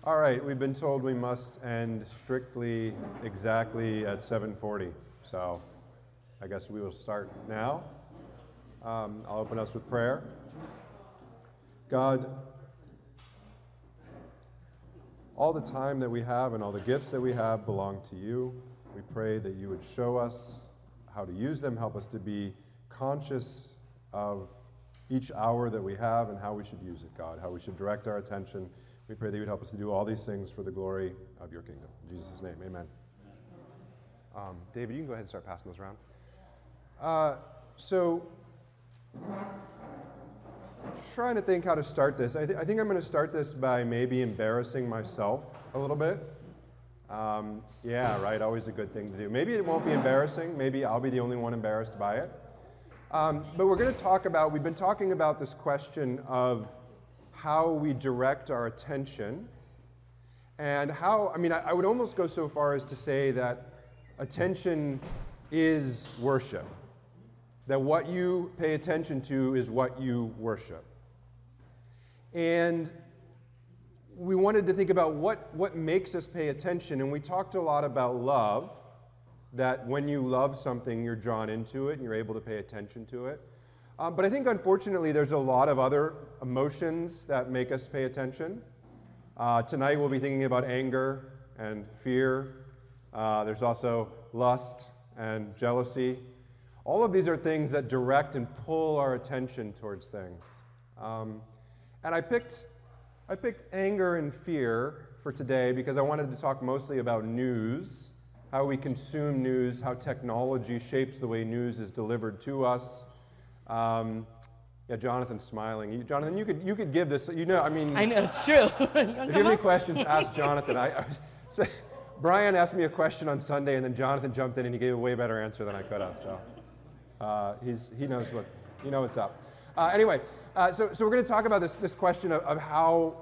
All right, we've been told we must end strictly exactly at 7:40, so I guess we will start now. I'll open us with prayer. God, all the time that we have and all the gifts that we have belong to you. We pray that you would show us how to use them, help us to be conscious of each hour that we have and how we should use it, God, how we should direct our attention. We pray that you would help us to do all these things for the glory of your kingdom. In Jesus' name, amen. David, you can go ahead and start passing those around. So, trying to think how to start this. I think I'm going to start this by maybe embarrassing myself a little bit. Yeah, right, always a good thing to do. Maybe it won't be embarrassing. Maybe I'll be the only one embarrassed by it. But we're going to talk about, we've been talking about this question of how we direct our attention and how, I would almost go so far as to say that attention is worship. That what you pay attention to is what you worship. And we wanted to think about what makes us pay attention, and we talked a lot about love, that when you love something, you're drawn into it and you're able to pay attention to it. But I think, unfortunately, there's a lot of other emotions that make us pay attention. Tonight, we'll be thinking about anger and fear. There's also lust and jealousy. All of these are things that direct and pull our attention towards things. And I picked anger and fear for today because I wanted to talk mostly about news, how we consume news, how technology shapes the way news is delivered to us. Yeah, Jonathan's smiling. Jonathan, you could give this. I know, it's true. If you have any questions, ask Jonathan. Brian asked me a question on Sunday, and then Jonathan jumped in and he gave a way better answer than I could have. So he knows what's up. Anyway, so we're going to talk about this question of how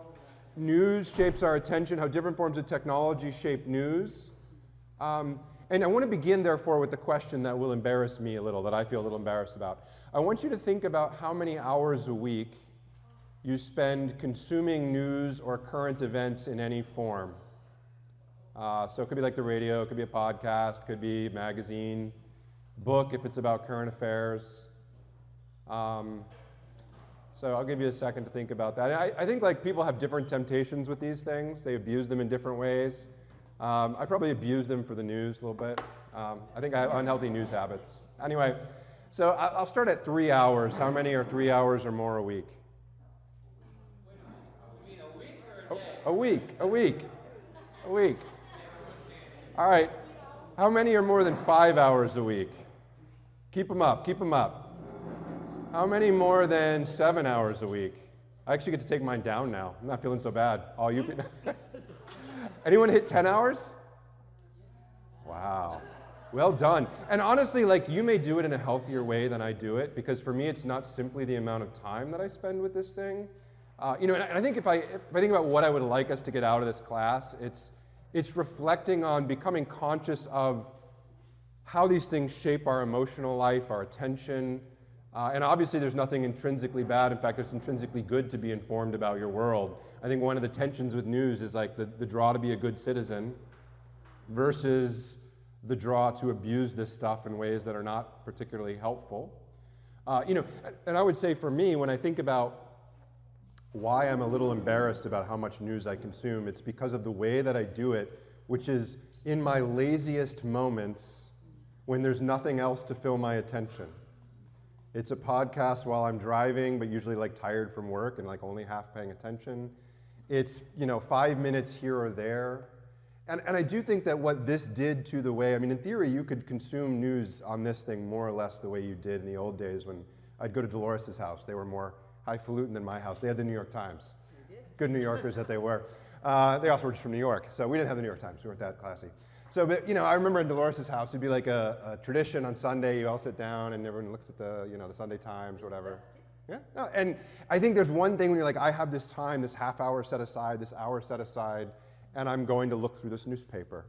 news shapes our attention, how different forms of technology shape news. And I want to begin, therefore, with the question that will embarrass me a little, that I feel a little embarrassed about. I want you to think about how many hours a week you spend consuming news or current events in any form. So it could be like the radio, it could be a podcast, it could be a magazine, book if it's about current affairs. So I'll give you a second to think about that. I think like people have different temptations with these things. They abuse them in different ways. I probably abuse them for the news a little bit. I think I have unhealthy news habits. Anyway, so I'll start at 3 hours. How many are 3 hours or more a week? You mean a week or a day? A week. All right. How many are more than 5 hours a week? Keep them up. How many more than 7 hours a week? I actually get to take mine down now. I'm not feeling so bad. All you Anyone hit 10 hours? Wow. Well done. And honestly, like, you may do it in a healthier way than I do it, because for me, it's not simply the amount of time that I spend with this thing. And I think if I think about what I would like us to get out of this class, it's reflecting on becoming conscious of how these things shape our emotional life, our attention. And obviously, there's nothing intrinsically bad. In fact, it's intrinsically good to be informed about your world. I think one of the tensions with news is like the draw to be a good citizen versus the draw to abuse this stuff in ways that are not particularly helpful. And I would say for me, when I think about why I'm a little embarrassed about how much news I consume, it's because of the way that I do it, which is in my laziest moments when there's nothing else to fill my attention. It's a podcast while I'm driving, but usually like tired from work and like only half paying attention. It's 5 minutes here or there. And I do think that what this did to the way, in theory, you could consume news on this thing more or less the way you did in the old days when I'd go to Dolores' house. They were more highfalutin than my house. They had the New York Times. Good New Yorkers that they were. They also were just from New York, so we didn't have the New York Times. We weren't that classy. So, but, I remember in Dolores' house, it'd be like a tradition on Sunday. You all sit down and everyone looks at the Sunday Times or whatever. Yeah. No, and I think there's one thing when you're like, I have this time, this half hour set aside, this hour set aside, and I'm going to look through this newspaper.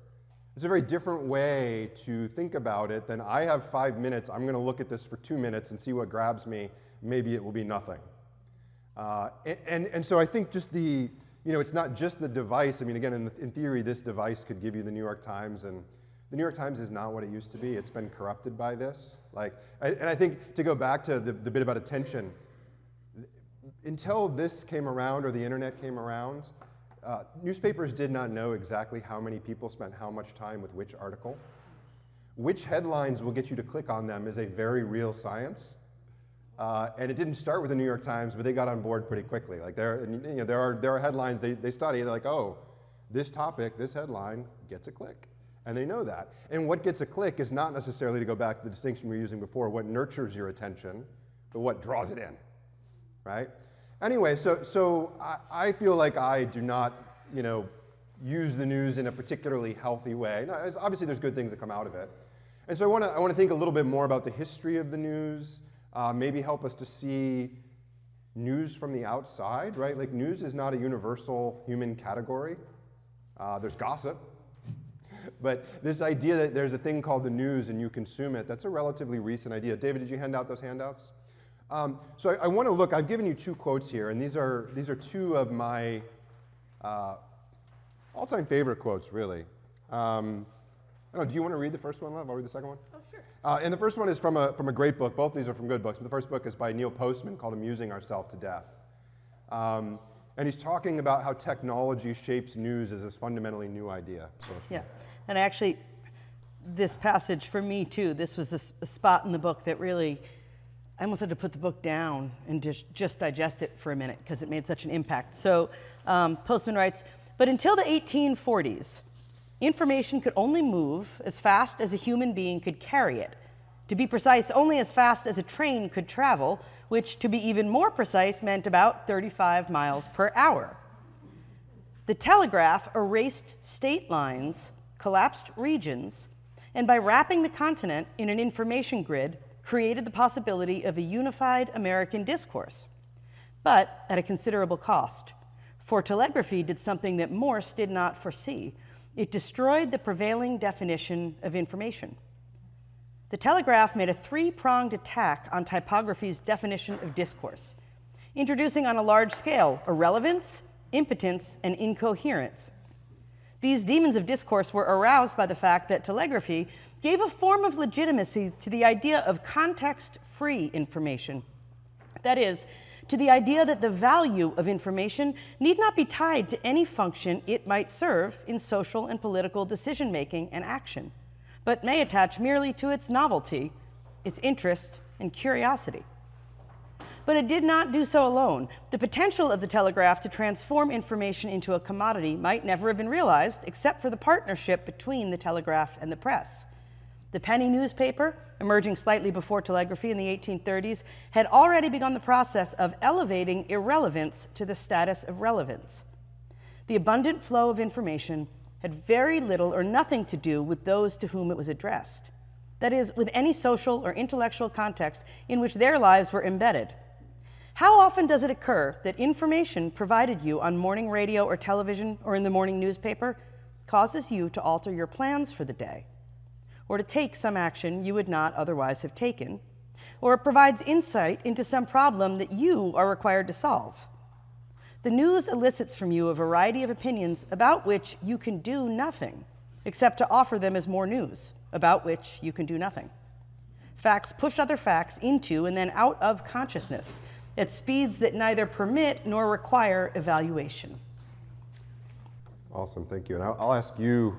It's a very different way to think about it than I have 5 minutes, I'm going to look at this for 2 minutes and see what grabs me. Maybe it will be nothing. And so I think just the you know, it's not just the device. I mean, again, in theory, this device could give you the New York Times, and the New York Times is not what it used to be. It's been corrupted by this. And I think to go back to the bit about attention, until this came around or the internet came around, newspapers did not know exactly how many people spent how much time with which article. Which headlines will get you to click on them is a very real science. And it didn't start with the New York Times, but they got on board pretty quickly. Like there are headlines they study, they're like, oh, this topic, this headline gets a click. And they know that. And what gets a click is not necessarily, to go back to the distinction we were using before, what nurtures your attention, but what draws it in, right? Anyway, so I feel like I do not, you know, use the news in a particularly healthy way. Now, obviously, there's good things that come out of it. And so I want to think a little bit more about the history of the news, maybe help us to see news from the outside, right? Like, news is not a universal human category. There's gossip. But this idea that there's a thing called the news and you consume it, that's a relatively recent idea. David, did you hand out those handouts? So I want to look, I've given you two quotes here, and these are two of my all-time favorite quotes, really. I don't know, do you want to read the first one, Love? I'll read the second one. Oh, sure. And the first one is from a great book. Both of these are from good books. But the first book is by Neil Postman called Amusing Ourselves to Death. And he's talking about how technology shapes news as this fundamentally new idea. So Yeah, and actually, this passage for me too, this was a spot in the book that really, I almost had to put the book down and just digest it for a minute because it made such an impact. So Postman writes, but until the 1840s, information could only move as fast as a human being could carry it. To be precise, only as fast as a train could travel, which, to be even more precise, meant about 35 miles per hour. The telegraph erased state lines, collapsed regions, and by wrapping the continent in an information grid, created the possibility of a unified American discourse, but at a considerable cost. For telegraphy did something that Morse did not foresee. It destroyed the prevailing definition of information. The telegraph made a three-pronged attack on typography's definition of discourse, introducing on a large scale irrelevance, impotence, and incoherence. These demons of discourse were aroused by the fact that telegraphy gave a form of legitimacy to the idea of context-free information. That is, to the idea that the value of information need not be tied to any function it might serve in social and political decision-making and action, but may attach merely to its novelty, its interest, and curiosity. But it did not do so alone. The potential of the telegraph to transform information into a commodity might never have been realized except for the partnership between the telegraph and the press. The penny newspaper, emerging slightly before telegraphy in the 1830s, had already begun the process of elevating irrelevance to the status of relevance. The abundant flow of information had very little or nothing to do with those to whom it was addressed. That is, with any social or intellectual context in which their lives were embedded. How often does it occur that information provided you on morning radio or television or in the morning newspaper causes you to alter your plans for the day, or to take some action you would not otherwise have taken, or it provides insight into some problem that you are required to solve? The news elicits from you a variety of opinions about which you can do nothing, except to offer them as more news, about which you can do nothing. Facts push other facts into and then out of consciousness at speeds that neither permit nor require evaluation. Awesome, thank you. And I'll ask you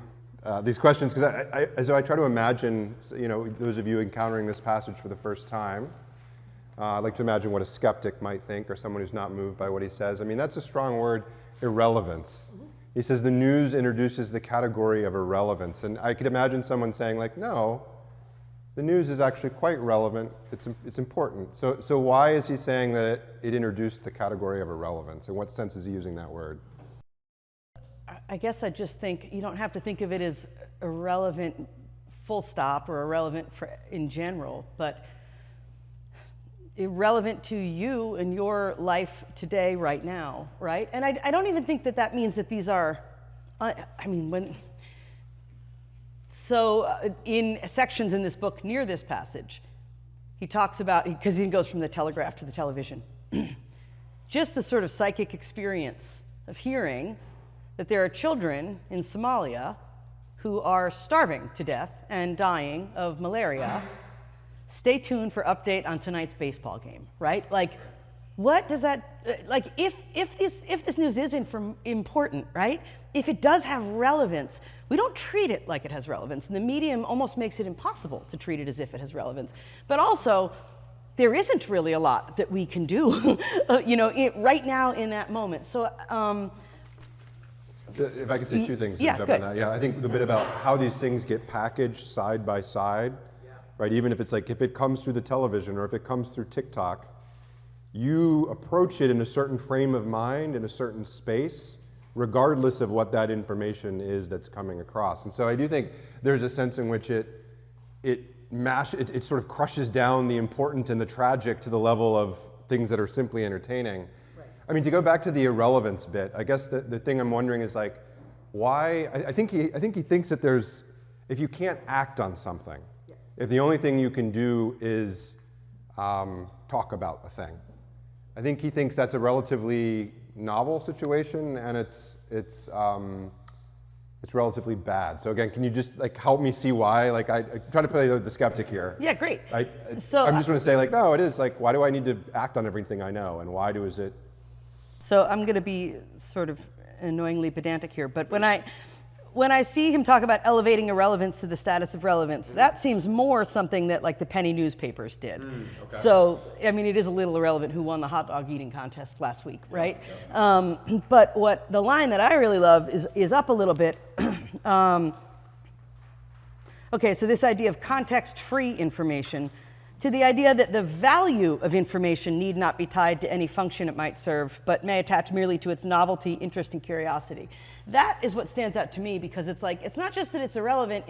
these questions because as I try to imagine, you know, those of you encountering this passage for the first time, I'd like to imagine what a skeptic might think or someone who's not moved by what he says. I mean, that's a strong word, irrelevance. He says the news introduces the category of irrelevance. And I could imagine someone saying, like, no, the news is actually quite relevant. It's important. So why is he saying that it introduced the category of irrelevance? In what sense is he using that word? I guess I just think you don't have to think of it as irrelevant full stop or irrelevant in general, but irrelevant to you and your life today, right now, right? And I don't even think that means that these are, in sections in this book near this passage, he talks about, because he goes from the telegraph to the television, just the sort of psychic experience of hearing that there are children in Somalia who are starving to death and dying of malaria, stay tuned for update on tonight's baseball game, right? Like, what does that, like, if this news is important, right? If it does have relevance, we don't treat it like it has relevance, and the medium almost makes it impossible to treat it as if it has relevance. But also, there isn't really a lot that we can do, right now in that moment. So, if I could say two things to yeah, jump good. on that. Yeah, I think the bit about how these things get packaged side by side, right? Even if it's like, if it comes through the television or if it comes through TikTok, you approach it in a certain frame of mind, in a certain space, regardless of what that information is that's coming across. And so I do think there's a sense in which it sort of crushes down the important and the tragic to the level of things that are simply entertaining. Right. I mean, to go back to the irrelevance bit, I guess the thing I'm wondering is like, why, I think he thinks that there's, if you can't act on something, if the only thing you can do is talk about a thing, I think he thinks that's a relatively novel situation, and it's relatively bad. So again, can you just like help me see why? Like I try to play the skeptic here. Yeah, great. I'm just going to say like, no, it is like, why do I need to act on everything I know, and why is it? So I'm going to be sort of annoyingly pedantic here, but when I see him talk about elevating irrelevance to the status of relevance, that seems more something that like the penny newspapers did. Okay. So, I mean, it is a little irrelevant who won the hot dog eating contest last week, right? Yeah. But what the line that I really love is up a little bit. Okay, so this idea of context-free information to the idea that the value of information need not be tied to any function it might serve, but may attach merely to its novelty, interest, and curiosity. That is what stands out to me, because it's like, it's not just that it's irrelevant,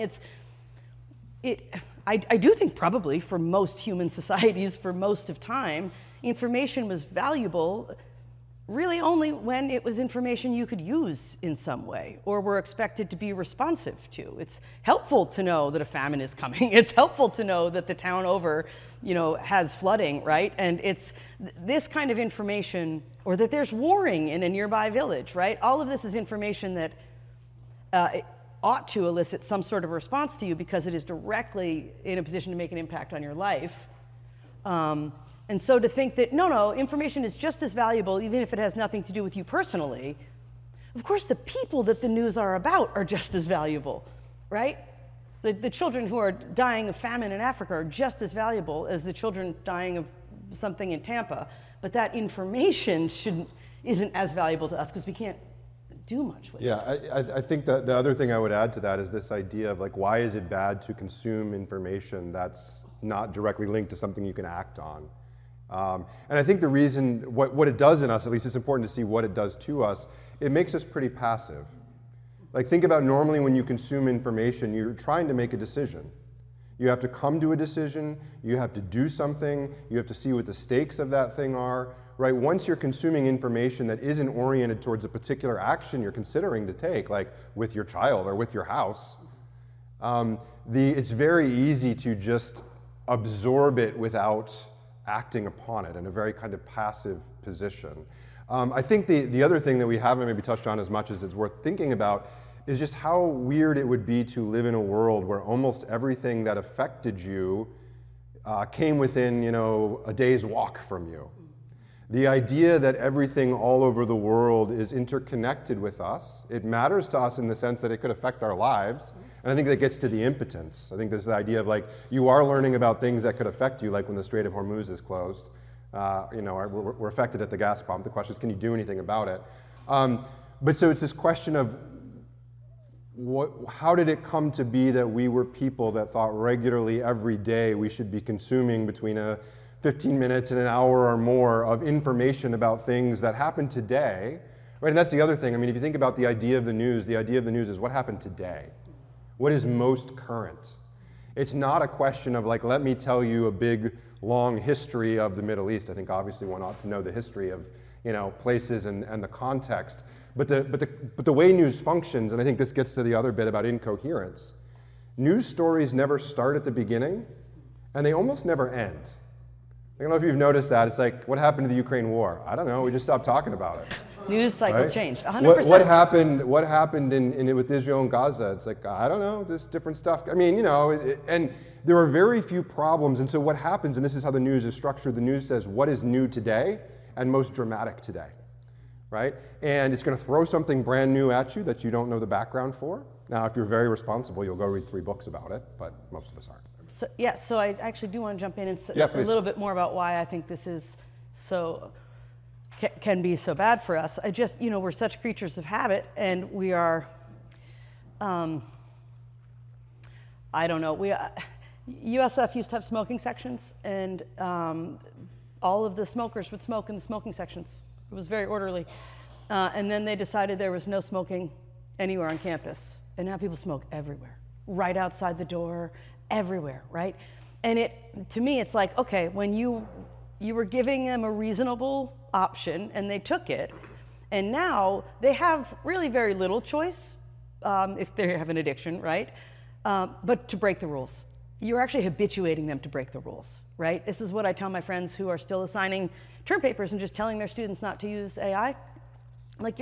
I do think probably for most human societies, for most of time, information was valuable really only when it was information you could use in some way or were expected to be responsive to. It's helpful to know that a famine is coming. It's helpful to know that the town over, has flooding, right? And it's this kind of information, or that there's warring in a nearby village, right? All of this is information that it ought to elicit some sort of response to you because it is directly in a position to make an impact on your life. And so to think that, no, information is just as valuable even if it has nothing to do with you personally, of course the people that the news are about are just as valuable, right? The children who are dying of famine in Africa are just as valuable as the children dying of something in Tampa, but that information isn't as valuable to us because we can't do much with it. Yeah, I think that the other thing I would add to that is this idea of like, why is it bad to consume information that's not directly linked to something you can act on? And I think the reason, what it does in us, at least it's important to see what it does to us, it makes us pretty passive. Like think about normally when you consume information, you're trying to make a decision. You have to come to a decision, you have to do something, you have to see what the stakes of that thing are, right? Once you're consuming information that isn't oriented towards a particular action you're considering to take, like with your child or with your house, it's very easy to just absorb it without acting upon it in a very kind of passive position. I think the other thing that we haven't maybe touched on as much as it's worth thinking about is just how weird it would be to live in a world where almost everything that affected you came within, a day's walk from you. The idea that everything all over the world is interconnected with us, it matters to us in the sense that it could affect our lives. And I think that gets to the impotence. I think there's the idea of like, you are learning about things that could affect you, like when the Strait of Hormuz is closed. We're affected at the gas pump. The question is, can you do anything about it? But so it's this question of how did it come to be that we were people that thought regularly every day we should be consuming between 15 minutes and an hour or more of information about things that happened today, right? And that's the other thing. I mean, if you think about the idea of the news is what happened today? What is most current? It's not a question of like, let me tell you a big, long history of the Middle East. I think obviously one ought to know the history of places and the context. But the way news functions, and I think this gets to the other bit about incoherence, news stories never start at the beginning, and they almost never end. I don't know if you've noticed that. It's like, what happened to the Ukraine war? I don't know, we just stopped talking about it. News cycle Right? changed, 100%. What happened with Israel and Gaza? It's like, I don't know, just different stuff. I mean, and there are very few problems. And so what happens, and this is how the news is structured, the news says what is new today and most dramatic today, right? And it's going to throw something brand new at you that you don't know the background for. Now, if you're very responsible, you'll go read 3 books about it, but most of us aren't. So I actually do want to jump in and say Yeah, a little bit more about why I think this is can be so bad for us. We're such creatures of habit, and we are, I don't know, USF used to have smoking sections, and all of the smokers would smoke in the smoking sections. It was very orderly. And then they decided there was no smoking anywhere on campus. And now people smoke everywhere, right outside the door, everywhere, right? And to me, it's like, okay, when you were giving them a reasonable option and they took it, and now they have really very little choice if they have an addiction, right? But to break the rules. You're actually habituating them to break the rules, right? This is what I tell my friends who are still assigning term papers and just telling their students not to use AI. Like,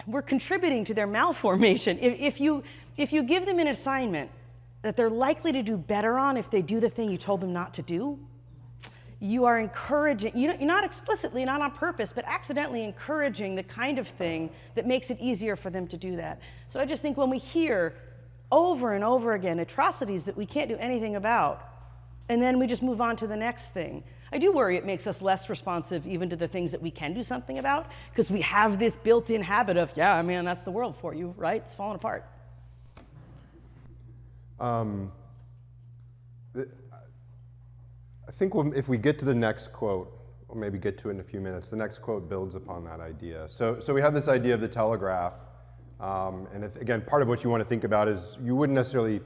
we're contributing to their malformation. If you give them an assignment that they're likely to do better on if they do the thing you told them not to do, you are encouraging, you're not explicitly, not on purpose, but accidentally encouraging the kind of thing that makes it easier for them to do that. So I just think when we hear over and over again atrocities that we can't do anything about, and then we just move on to the next thing, I do worry it makes us less responsive even to the things that we can do something about, because we have this built-in habit of, yeah, man, that's the world for you, right? It's falling apart. I think if we get to the next quote, we'll maybe get to it in a few minutes, the next quote builds upon that idea. So we have this idea of the telegraph, and again, part of what you want to think about is you wouldn't necessarily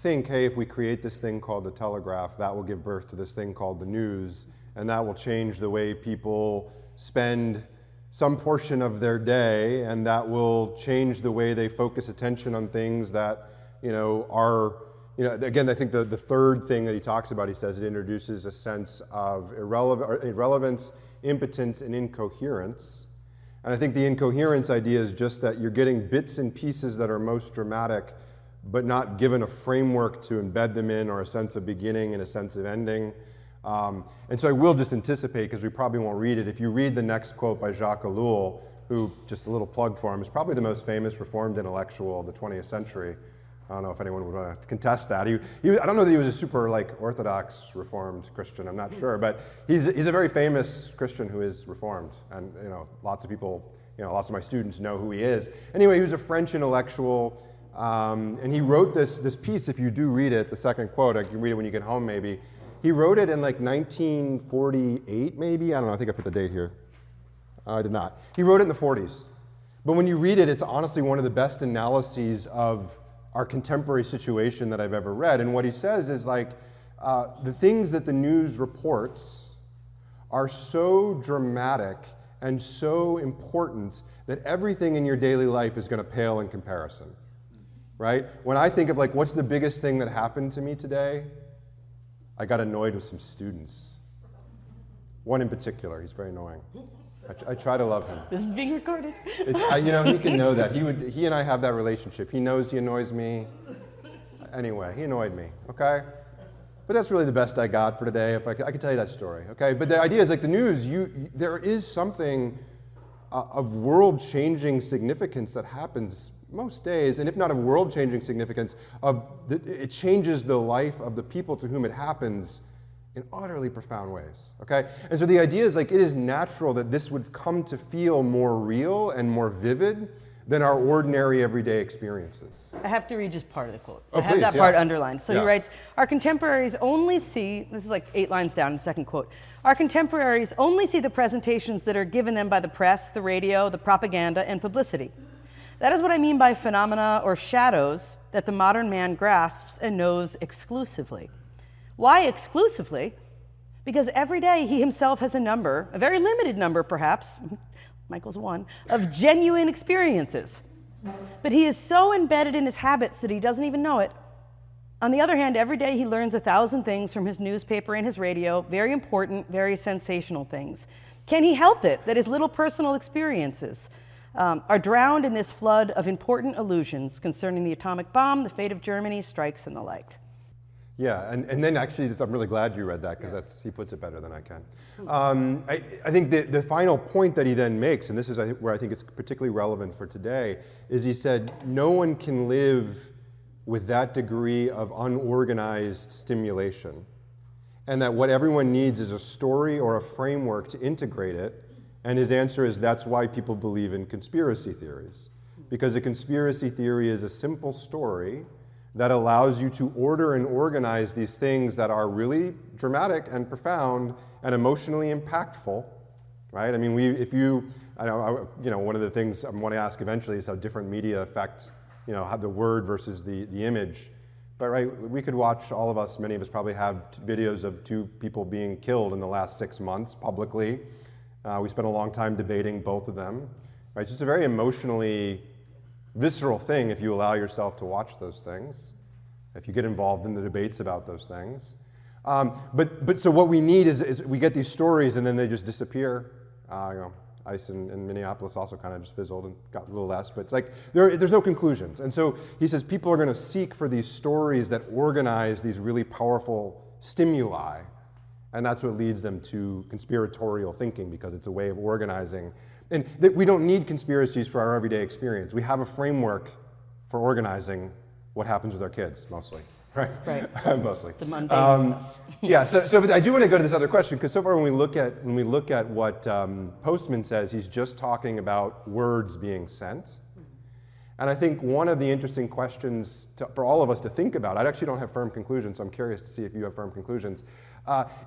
think, hey, if we create this thing called the telegraph, that will give birth to this thing called the news, and that will change the way people spend some portion of their day, and that will change the way they focus attention on things that, are, again, I think the third thing that he talks about, he says it introduces a sense of irrelevance, impotence, and incoherence. And I think the incoherence idea is just that you're getting bits and pieces that are most dramatic, but not given a framework to embed them in, or a sense of beginning and a sense of ending. And so I will just anticipate, because we probably won't read it, if you read the next quote by Jacques Ellul, who, just a little plug for him, is probably the most famous Reformed intellectual of the 20th century. I don't know if anyone would want to contest that. I don't know that he was a super Orthodox Reformed Christian, I'm not sure, but he's a very famous Christian who is Reformed, and lots of people, lots of my students know who he is. Anyway, he was a French intellectual, and he wrote this piece. If you do read it, the second quote, I can read it when you get home maybe. He wrote it in 1948 maybe, I don't know, I think I put the date here. I did not. He wrote it in the 40s. But when you read it, it's honestly one of the best analyses of our contemporary situation that I've ever read. And what he says is the things that the news reports are so dramatic and so important that everything in your daily life is going to pale in comparison, right? When I think of what's the biggest thing that happened to me today, I got annoyed with some students. One in particular, he's very annoying. I try to love him. This is being recorded. He can know that. He and I have that relationship. He knows he annoys me. Anyway, he annoyed me, okay? But that's really the best I got for today. If I could tell you that story, okay? But the idea is the news, there is something of world-changing significance that happens most days, and if not of world-changing significance, it changes the life of the people to whom it happens in utterly profound ways, okay? And so the idea is it is natural that this would come to feel more real and more vivid than our ordinary everyday experiences. I have to read just part of the quote. Oh, I have please, that yeah. part underlined. So Yeah. he writes, our contemporaries only see, this is 8 lines down in the second quote, our contemporaries only see the presentations that are given them by the press, the radio, the propaganda, and publicity. That is what I mean by phenomena or shadows that the modern man grasps and knows exclusively. Why exclusively? Because every day he himself has a number, a very limited number perhaps, Michael's one, of genuine experiences. But he is so embedded in his habits that he doesn't even know it. On the other hand, every day he learns 1,000 things from his newspaper and his radio, very important, very sensational things. Can he help it that his little personal experiences are drowned in this flood of important illusions concerning the atomic bomb, the fate of Germany, strikes, and the like? Yeah, and then actually, I'm really glad you read that because he puts it better than I can. I think the final point that he then makes, and this is where I think it's particularly relevant for today, is he said, no one can live with that degree of unorganized stimulation, and that what everyone needs is a story or a framework to integrate it. And his answer is that's why people believe in conspiracy theories, because a conspiracy theory is a simple story that allows you to order and organize these things that are really dramatic and profound and emotionally impactful, right? I mean, one of the things I want to ask eventually is how different media affect, how the word versus the image. But right, we could watch, all of us, many of us probably have videos of 2 people being killed in the last 6 months publicly. We spent a long time debating both of them, right? It's just a very emotionally visceral thing if you allow yourself to watch those things, if you get involved in the debates about those things. But so what we need is we get these stories and then they just disappear. ICE in Minneapolis also kind of just fizzled and got a little less, but it's like there's no conclusions. And so he says people are going to seek for these stories that organize these really powerful stimuli, and that's what leads them to conspiratorial thinking, because it's a way of organizing. And we don't need conspiracies for our everyday experience. We have a framework for organizing what happens with our kids, mostly. Right. Mostly. The mundane stuff. Yeah. So, but I do want to go to this other question, because so far when we look at what Postman says, he's just talking about words being sent. And I think one of the interesting questions for all of us to think about, I actually don't have firm conclusions, so I'm curious to see if you have firm conclusions,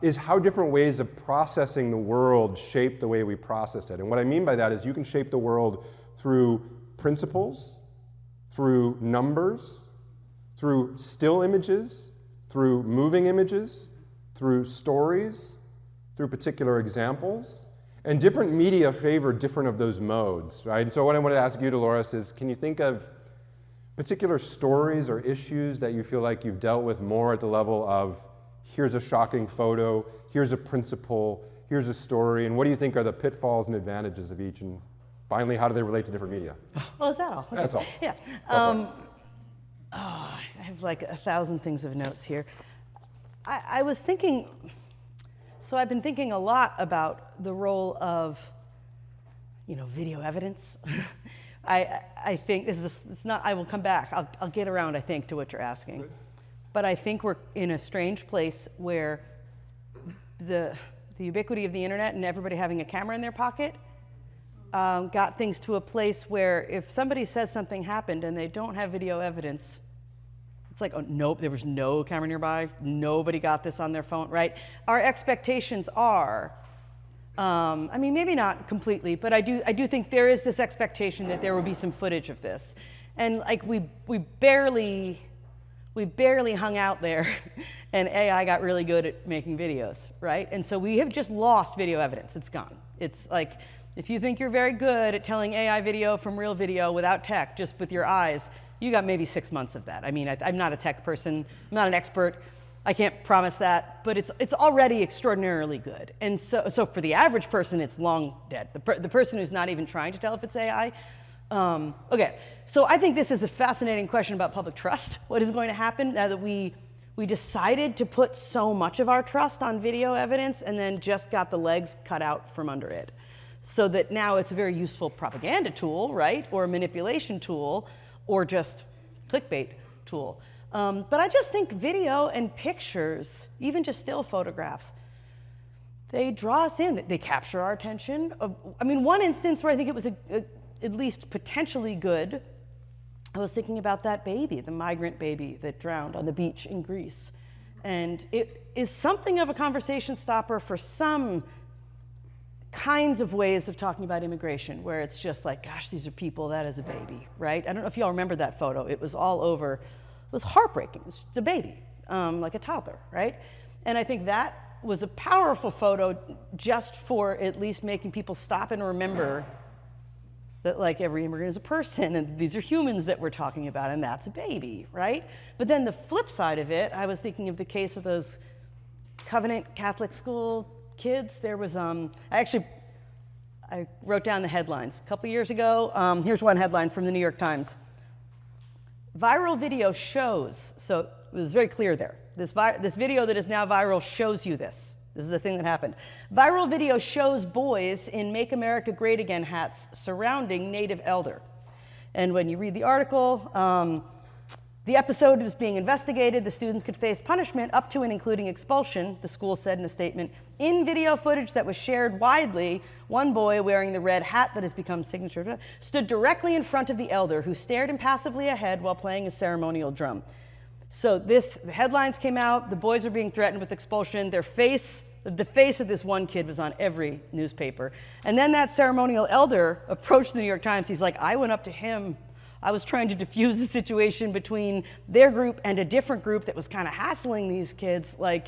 is how different ways of processing the world shape the way we process it. And what I mean by that is you can shape the world through principles, through numbers, through still images, through moving images, through stories, through particular examples. And different media favor different of those modes, right? And so what I wanted to ask you, Dolores, is can you think of particular stories or issues that you feel like you've dealt with more at the level of here's a shocking photo, here's a principle, here's a story, and what do you think are the pitfalls and advantages of each? And finally, how do they relate to different media? Oh, is that all? Okay. That's all. Yeah. I have like 1,000 things of notes here. I was thinking, so I've been thinking a lot about the role of, video evidence. I think it's not, I will come back. I'll get around, I think, to what you're asking. Good. But I think we're in a strange place where the ubiquity of the internet and everybody having a camera in their pocket got things to a place where if somebody says something happened and they don't have video evidence, it's like, oh, nope, there was no camera nearby, nobody got this on their phone, right? Our expectations are, maybe not completely, but I do think there is this expectation that there will be some footage of this. And like we barely hung out there and AI got really good at making videos, right? And so we have just lost video evidence, it's gone. It's like, if you think you're very good at telling AI video from real video without tech, just with your eyes, you got maybe 6 months of that. I mean, I'm not a tech person, I'm not an expert, I can't promise that, but it's already extraordinarily good. And so for the average person, it's long dead. The person who's not even trying to tell if it's AI. Okay, so I think this is a fascinating question about public trust. What is going to happen now that we decided to put so much of our trust on video evidence and then just got the legs cut out from under it? So that now it's a very useful propaganda tool, right? Or a manipulation tool, or just clickbait tool. But I just think video and pictures, even just still photographs, they draw us in, they capture our attention. One instance where I think it was at least potentially good, I was thinking about that baby, the migrant baby that drowned on the beach in Greece. And it is something of a conversation stopper for some kinds of ways of talking about immigration, where it's just like, gosh, these are people, that is a baby, right? I don't know if y'all remember that photo. It was all over. It was heartbreaking. It was just a baby, like a toddler, right? And I think that was a powerful photo just for at least making people stop and remember that like every immigrant is a person and these are humans that we're talking about and that's a baby, right? But then the flip side of it, I was thinking of the case of those Covenant Catholic school kids. There was, I actually I wrote down the headlines. A couple years ago, here's one headline from the New York Times. Viral video shows, so it was very clear there. This video that is now viral shows you this. This is the thing that happened. Viral video shows boys in Make America Great Again hats surrounding native elder. And when you read the article, the episode was being investigated. The students could face punishment up to and including expulsion, the school said in a statement. In video footage that was shared widely, one boy wearing the red hat that has become signature stood directly in front of the elder, who stared impassively ahead while playing a ceremonial drum. So the headlines came out, the boys are being threatened with expulsion, the face of this one kid was on every newspaper. And then that ceremonial elder approached the New York Times. He's like, I went up to him. I was trying to diffuse the situation between their group and a different group that was kind of hassling these kids. Like,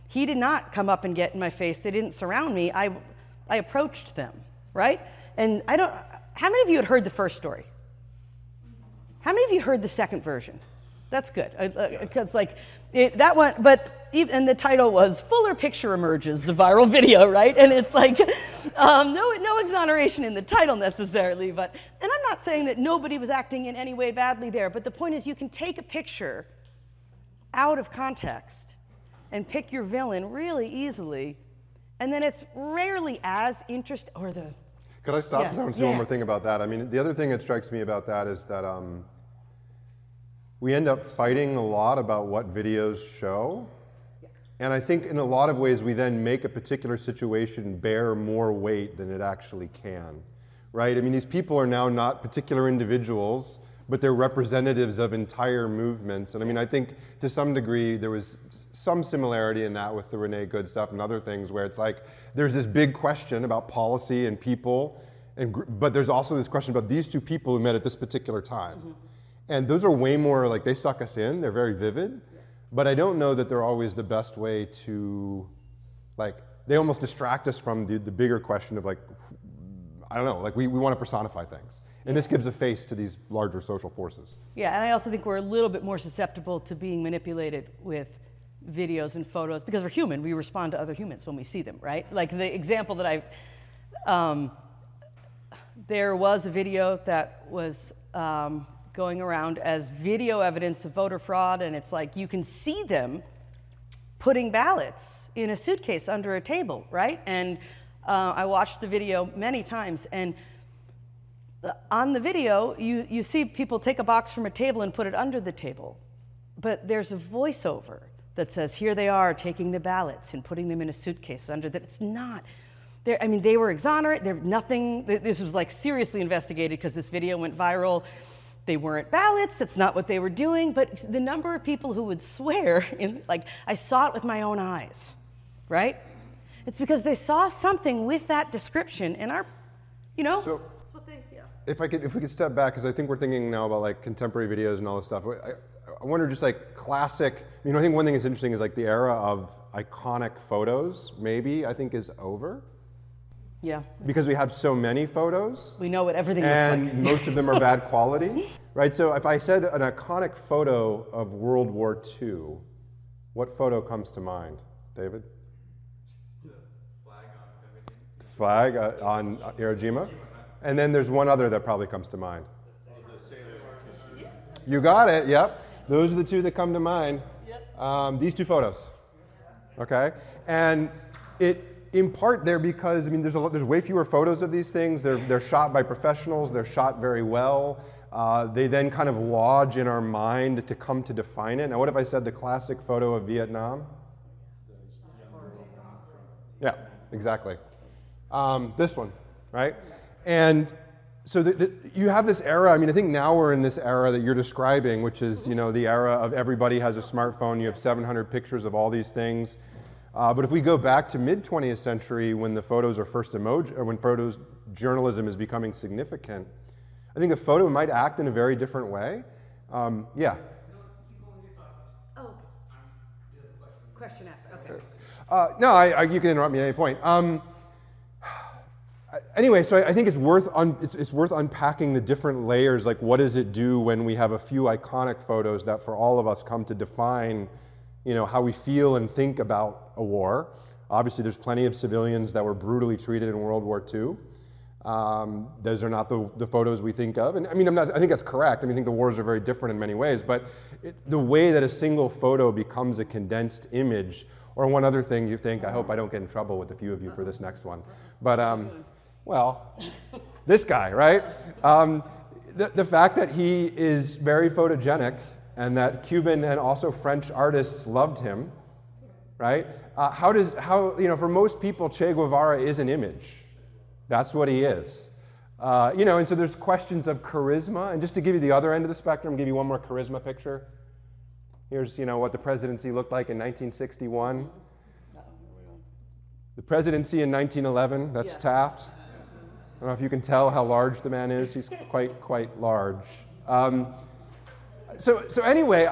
he did not come up and get in my face. They didn't surround me. I approached them, right? And how many of you had heard the first story? How many of you heard the second version? That's good, because that one, and the title was "Fuller Picture Emerges," the viral video, right? And it's like, no exoneration in the title necessarily, and I'm not saying that nobody was acting in any way badly there, but the point is you can take a picture out of context and pick your villain really easily, and then it's rarely as interesting, Could I stop because I want to say one more thing about that? I mean, the other thing that strikes me about that is that we end up fighting a lot about what videos show. And I think in a lot of ways we then make a particular situation bear more weight than it actually can, right? I mean, these people are now not particular individuals, but they're representatives of entire movements. And I mean, I think to some degree there was some similarity in that with the Renee Good stuff and other things where it's like there's this big question about policy and people, but there's also this question about these two people who met at this particular time. Mm-hmm. And those are way more like they suck us in, they're very vivid, but I don't know that they're always the best way to, they almost distract us from the bigger question of I don't know, we want to personify things. And this gives a face to these larger social forces. Yeah, and I also think we're a little bit more susceptible to being manipulated with videos and photos because we're human. We respond to other humans when we see them, right? Like the example that there was a video that was going around as video evidence of voter fraud, and it's like you can see them putting ballots in a suitcase under a table, right? And I watched the video many times, and on the video, you see people take a box from a table and put it under the table, but there's a voiceover that says, here they are taking the ballots and putting them in a suitcase under that. It's not. I mean, they were exonerate. This was seriously investigated because this video went viral. They weren't ballots, that's not what they were doing, but the number of people who would swear, I saw it with my own eyes, right? It's because they saw something with that description and So, that's what they, If we could step back, because I think we're thinking now about contemporary videos and all this stuff. I wonder just classic, I think one thing that's interesting is the era of iconic photos, maybe, I think is over. Yeah. Because we have so many photos. We know what everything looks like. And most of them are bad quality, right? So if I said an iconic photo of World War II, what photo comes to mind, David? The flag on everything. The flag on Iwo Jima. And then there's one other that probably comes to mind. You got it, yep. Those are the two that come to mind. Yep. These two photos, okay? And in part they're because, there's way fewer photos of these things. They're shot by professionals. They're shot very well. They then kind of lodge in our mind to come to define it. Now, what if I said the classic photo of Vietnam? Yeah, exactly. This one, right? And so you have this era. I think now we're in this era that you're describing, which is, the era of everybody has a smartphone. You have 700 pictures of all these things. But if we go back to mid-20th century when the photos are first when photos journalism is becoming significant, I think the photo might act in a very different way. Yeah. Oh. Question after. Okay. No, you can interrupt me at any point. Anyway, so I think it's worth unpacking the different layers. What does it do when we have a few iconic photos that, for all of us, come to define, how we feel and think about a war? Obviously, there's plenty of civilians that were brutally treated in World War II. Those are not the photos we think of. And I mean, I think that's correct. I mean, I think the wars are very different in many ways, but the way that a single photo becomes a condensed image, or one other thing you think, I hope I don't get in trouble with a few of you for this next one, but well, this guy, right? The fact that he is very photogenic and that Cuban and also French artists loved him, right? For most people, Che Guevara is an image. That's what he is. And so there's questions of charisma. And just to give you the other end of the spectrum, give you one more charisma picture. Here's, what the presidency looked like in 1961. The presidency in 1911, that's Taft. I don't know if you can tell how large the man is. He's quite large. So anyway,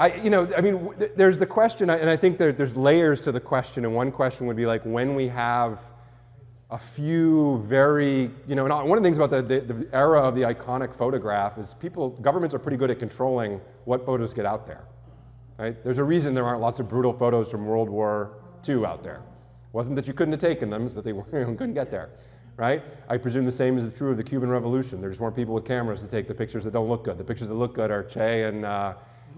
there's the question, and I think there's layers to the question. And one question would be like, when we have a few very, and one of the things about the era of the iconic photograph is governments are pretty good at controlling what photos get out there, right? There's a reason there aren't lots of brutal photos from World War II out there. It wasn't that you couldn't have taken them, it's that they couldn't get there, right? I presume the same is true of the Cuban Revolution. There just weren't people with cameras to take the pictures that don't look good. The pictures that look good are Che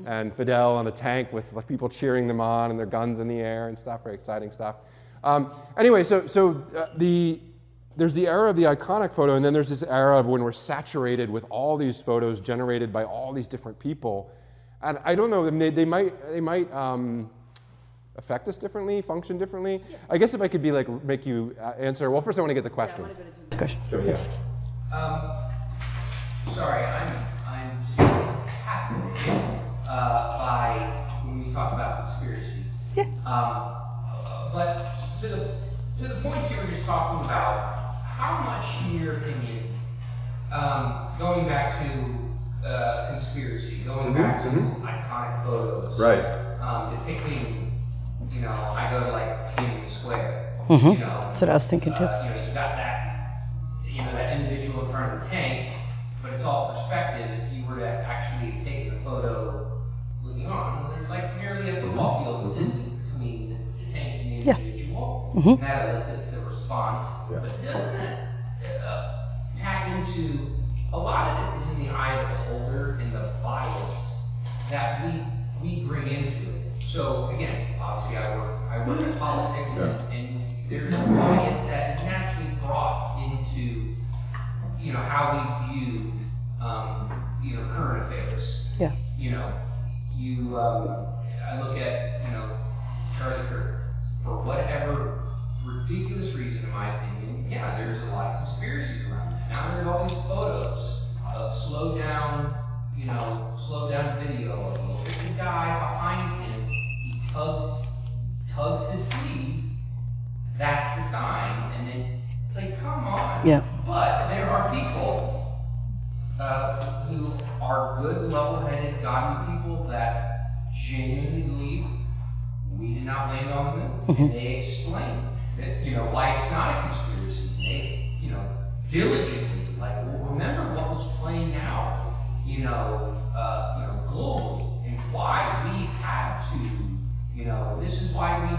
and Fidel on a tank with people cheering them on and their guns in the air and stuff, very exciting stuff. Anyway, there's the era of the iconic photo, and then there's this era of when we're saturated with all these photos generated by all these different people. And I don't know, they might affect us differently, function differently. Yeah. I guess if I could make you answer, well, first I want to get the question. Yeah, Sorry, I'm super captivated by when we talk about conspiracy. Yeah. But to the point you were just talking about, how much, in your opinion, going back to conspiracy, going back to iconic photos, right? Depicting, I go to like Tiananmen Square. That's what I was thinking too. You got that, that individual in front of the tank, but it's all perspective. If you were to actually take the photo looking on, there's like nearly a football field of distance between the tank and the individual. And that elicits a response. Yeah. But doesn't that tap into, a lot of it is in the eye of the beholder and the bias that we bring into it. So again, obviously I work in politics, and there's a bias that is naturally brought into, how we view, current affairs. Yeah. I look at, Charlie Kirk, for whatever ridiculous reason, in my opinion, there's a lot of conspiracies around that. Now there's all these photos of slow down video of the guy behind him, he tugs his sleeve, that's the sign, and then it's like, come on. Yeah. But there are people who are good, level-headed, godly people that genuinely believe we did not land on the moon, and they explain that, why it's not a conspiracy. They, diligently, remember what was playing out, globally, and why we had to, this is why we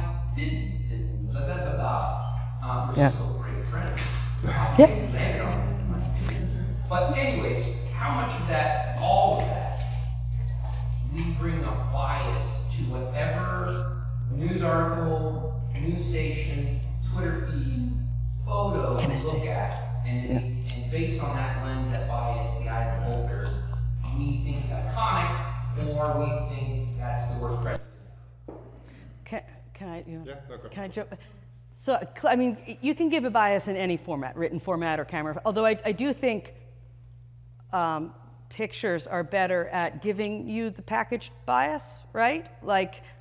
didn't, blah, blah, blah, blah. We're still great friends. Landed on it. But anyways, how much of that, all of that, we bring a bias to whatever news article, news station, Twitter feed, photo we look at, and based on that lens, that bias, the eye of the beholder, we think it's iconic, or we think that's the worst president. Can I jump? So, I mean, you can give a bias in any format, written format or camera, although I do think pictures are better at giving you the packaged bias, right?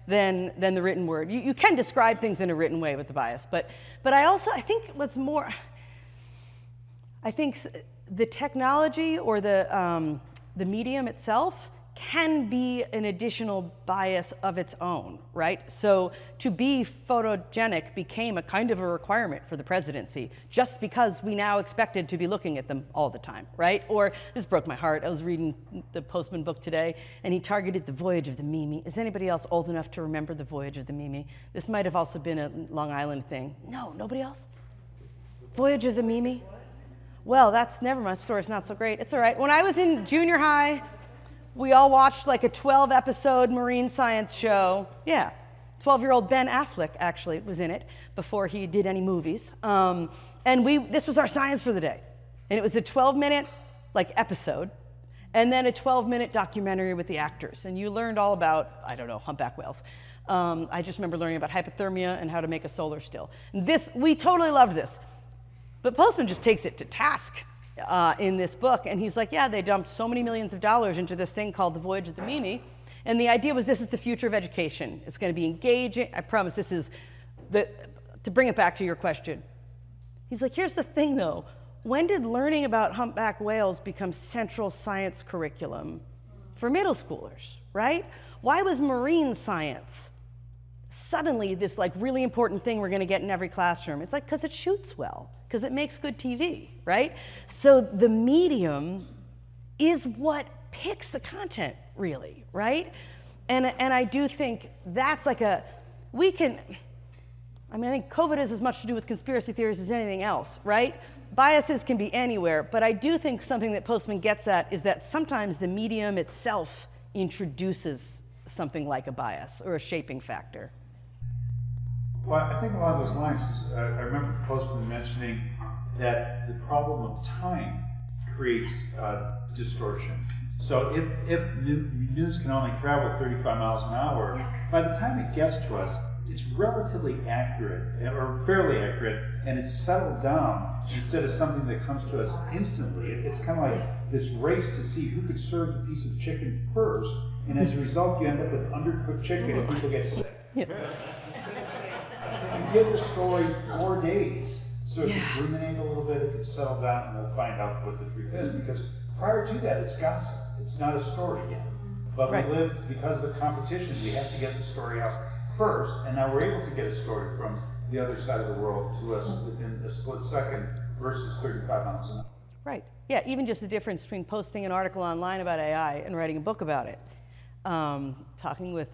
Than the written word. You can describe things in a written way with the bias, but I think what's more, I think the technology or the medium itself can be an additional bias of its own, right? So to be photogenic became a kind of a requirement for the presidency, just because we now expected to be looking at them all the time, right? Or, this broke my heart, I was reading the Postman book today, and he targeted the Voyage of the Mimi. Is anybody else old enough to remember the Voyage of the Mimi? This might have also been a Long Island thing. No, nobody else? Voyage of the Mimi? Well, that's never my story's not so great. It's all right. When I was in junior high, we all watched like a 12-episode marine science show. Yeah, 12-year-old Ben Affleck actually was in it before he did any movies. And this was our science for the day. And it was a 12-minute like episode, and then a 12-minute documentary with the actors. And you learned all about, I don't know, humpback whales. I just remember learning about hypothermia and how to make a solar still. We totally loved this. But Postman just takes it to task in this book, and he's like, yeah, they dumped so many millions of dollars into this thing called the Voyage of the Mimi, and the idea was this is the future of education. It's going to be engaging. I promise this is, to bring it back to your question. He's like, here's the thing though, when did learning about humpback whales become central science curriculum for middle schoolers, right? Why was marine science suddenly this like really important thing we're going to get in every classroom? It's like, because it shoots well, because it makes good TV, right? So the medium is what picks the content, really, right? And I do think that's like I think COVID has as much to do with conspiracy theories as anything else, right? Biases can be anywhere, but I do think something that Postman gets at is that sometimes the medium itself introduces something like a bias or a shaping factor. Well, I think along those lines, I remember Postman mentioning that the problem of time creates distortion. So if news can only travel 35 miles an hour, by the time it gets to us, it's relatively accurate, or fairly accurate, and it's settled down instead of something that comes to us instantly. It's kind of like this race to see who could serve the piece of chicken first, and as a result, you end up with undercooked chicken and people get sick. You give the story 4 days, so it can ruminate a little bit, it can settle down, and we'll find out what the truth is, because prior to that, it's gossip. It's not a story yet. But we live, because of the competition, we have to get the story out first, and now we're able to get a story from the other side of the world to us within a split second versus 35 miles an hour. Right. Yeah, even just the difference between posting an article online about AI and writing a book about it. Talking with,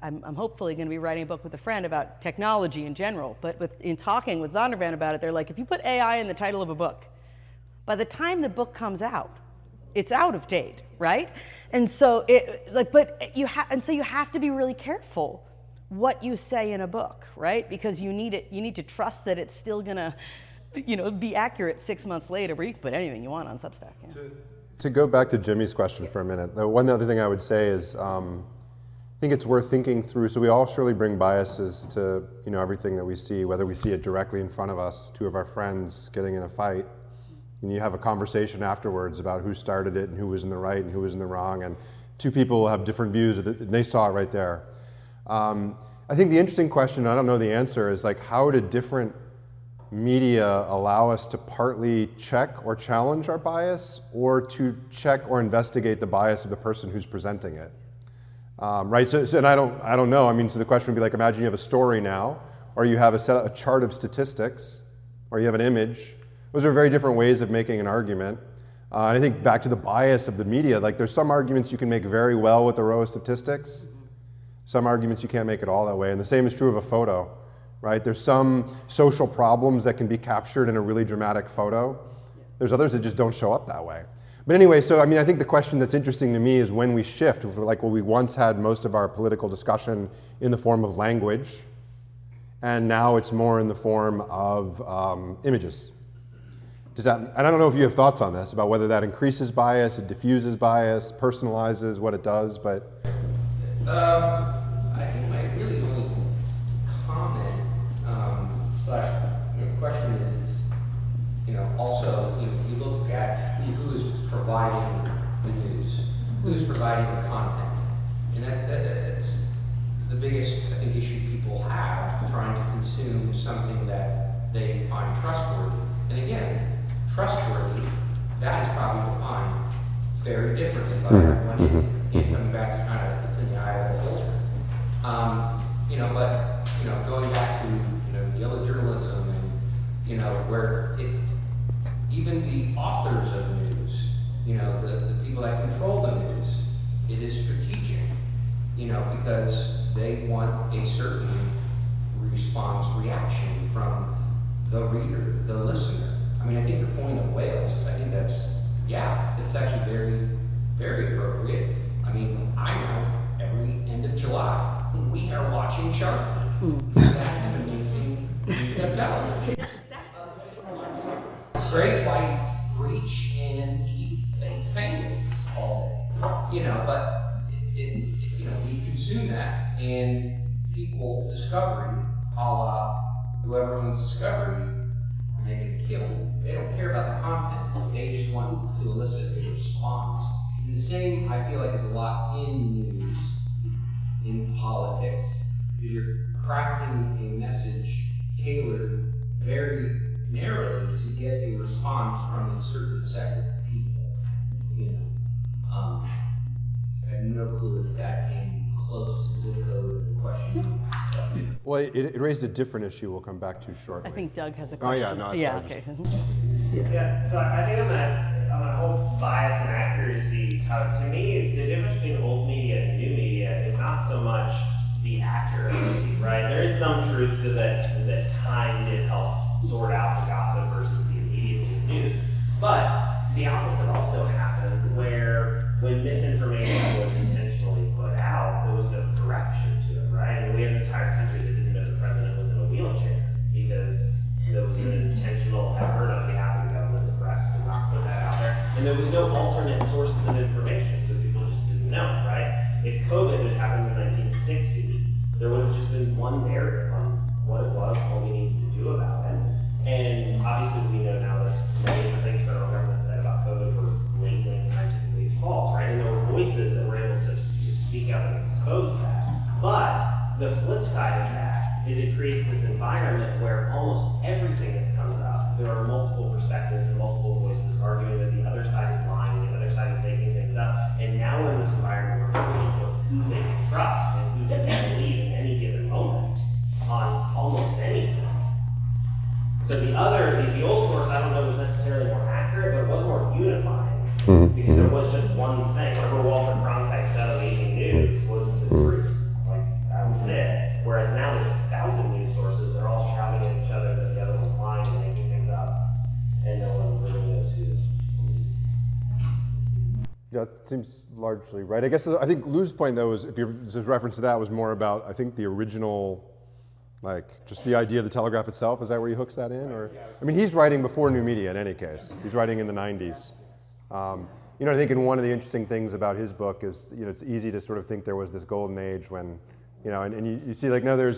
I'm hopefully going to be writing a book with a friend about technology in general, but in talking with Zondervan about it, they're like, if you put AI in the title of a book, by the time the book comes out, it's out of date, right? And so you have to be really careful what you say in a book, right? Because you need to trust that it's still gonna, be accurate 6 months later, where you can put anything you want on Substack. Yeah. To go back to Jimmy's question for a minute, the one other thing I would say is, I think it's worth thinking through. So we all surely bring biases to everything that we see, whether we see it directly in front of us, two of our friends getting in a fight, and you have a conversation afterwards about who started it and who was in the right and who was in the wrong, and two people have different views, and they saw it right there. I think the interesting question, I don't know the answer, is like, how did different media allow us to partly check or challenge our bias, or to check or investigate the bias of the person who's presenting it? Right, so and I don't know. I mean, so the question would be like, imagine you have a story now, or you have a chart of statistics, or you have an image. Those are very different ways of making an argument. And I think back to the bias of the media, like there's some arguments you can make very well with a row of statistics. Some arguments you can't make it all that way. And the same is true of a photo, right? There's some social problems that can be captured in a really dramatic photo. There's others that just don't show up that way. But anyway, so I think the question that's interesting to me is when we shift. Like, we once had most of our political discussion in the form of language, and now it's more in the form of images. And I don't know if you have thoughts on this, about whether that increases bias, it diffuses bias, personalizes, what it does, but... I think my really only comment / question is also, you look at who is providing the news, who's providing the content, and that's the biggest, I think, issue people have, trying to consume something that they find trustworthy. And again, trustworthy, that is probably defined very differently by everyone. Again, coming back to kind of, it's in the eye of the beholder. But going back to yellow journalism, and where even the authors of news, the people that control the news, it is strategic, because they want a certain response reaction from the reader, the listener. I mean, I think your point of Wales, I think that's, yeah, it's actually very, very appropriate. I mean, I know every end of July, we are watching Shark Tank. That's an amazing television. Great whites reach and eat fake penguins all day. You know, but you know, we consume that, and people Discovery, a la whoever owns Discovery, and they get killed. They don't care about the content. They just want to elicit a response. And the same, I feel like, is a lot in news, in politics, because you're crafting a message tailored very narrowly to get a response from a certain segment of people. You know, I have no clue if that came close to the zip code of the question. Well, it raised a different issue we'll come back to shortly. I think Doug has a Oh, question. yeah, no, it's yeah, fine. okay. Yeah, so I think on that whole bias and accuracy, to me, the difference between old media and new media is not so much the accuracy, right? There is some truth to that time did help sort out the gossip versus the immediacy of news. But the opposite also happened, where when misinformation was intentionally put out, there was no correction to it, right? I mean, we had an entire country that didn't know the president was in a wheelchair because there was an intentional effort on behalf of the government, the press, to not put that out there. And there was no alternate sources of information, so people just didn't know, right? If COVID had happened in 1960, there would have just been one narrative on what it was, what we needed to do about it. And obviously we know now that many of the things the federal government said about COVID were blatantly and scientifically false, right? And there were voices that were able to speak out and expose that. But the flip side of that is it creates this environment where almost everything that comes up, there are multiple perspectives and multiple voices arguing that the other side is lying, the other side is making things up. And now we're in this environment where people know who they can trust and who they can believe in any given moment on almost anything. So the old source, I don't know, was necessarily more accurate, but it was more unifying because there was just one thing. Whatever Walter Cronkite said on Evening News was the truth. Like, that was it. Whereas now there's 1,000 news sources, they're all shouting at each other that the other one's lying and making things up. And no one really knows who's. Yeah, it seems largely right. I guess I think Lou's point, though, was, if your reference to that was more about, I think, the original, like, just the idea of the Telegraph itself. Is that where he hooks that in? Or, I mean, he's writing before new media in any case. He's writing in the 90s. You know, I think one of the interesting things about his book is, you know, it's easy to sort of think there was this golden age when, you know, and you see, like, no, there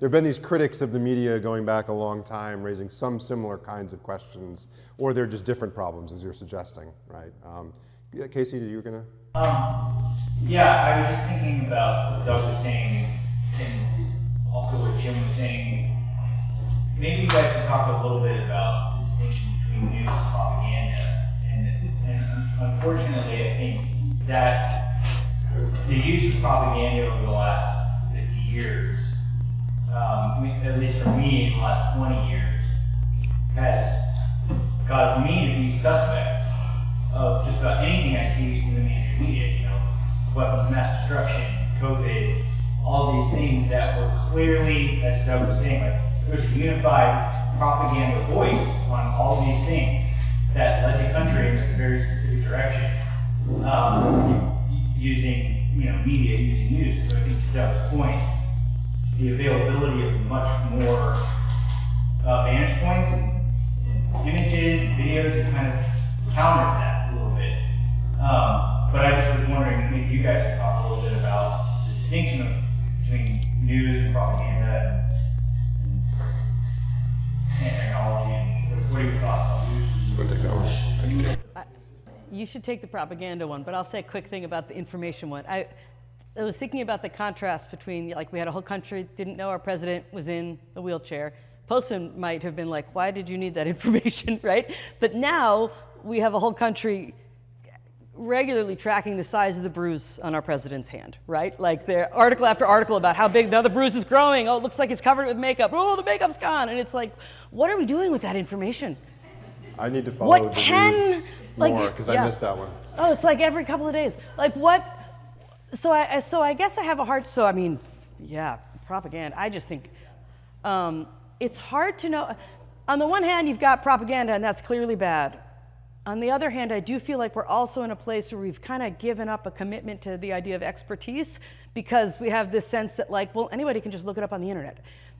have been these critics of the media going back a long time, raising some similar kinds of questions, or they're just different problems, as you're suggesting, right? Yeah, Casey, you were gonna? Yeah, I was just thinking about what Doug was saying, and also what Jim was saying. Maybe you guys can talk a little bit about the distinction between news and propaganda. And unfortunately, I think that the use of propaganda over the last 50 years, at least for me, in the last 20 years, has caused me to be suspect of just about anything I see in the mainstream media. You know, weapons of mass destruction, COVID, all these things that were clearly, as Doug was saying, like, there's a unified propaganda voice on all these things that led the country in a very specific direction, using, you know, media, using news. So I think to Doug's point, the availability of much more vantage points and images and videos, it kind of counters that a little bit. But I just was wondering, maybe you guys could talk a little bit about the distinction between news and propaganda and technology, and what are your thoughts on news? You should take the propaganda one, but I'll say a quick thing about the information one. I was thinking about the contrast between, like, we had a whole country didn't know our president was in a wheelchair. Postman might have been like, why did you need that information, right? But now we have a whole country regularly tracking the size of the bruise on our president's hand, right? Like, there article after article about how big now the bruise is growing. Oh, it looks like he's covered with makeup. Oh, the makeup's gone. And it's like, what are we doing with that information? I need to follow What the can, news like, more, because yeah. I missed that one. Oh, it's like every couple of days. Like, what? So I guess I have a hard. So I mean, yeah, propaganda. I just think it's hard to know. On the one hand, you've got propaganda, and that's clearly bad. On the other hand, I do feel like we're also in a place where we've kind of given up a commitment to the idea of expertise, because we have this sense that, like, well, anybody can just look it up on the internet.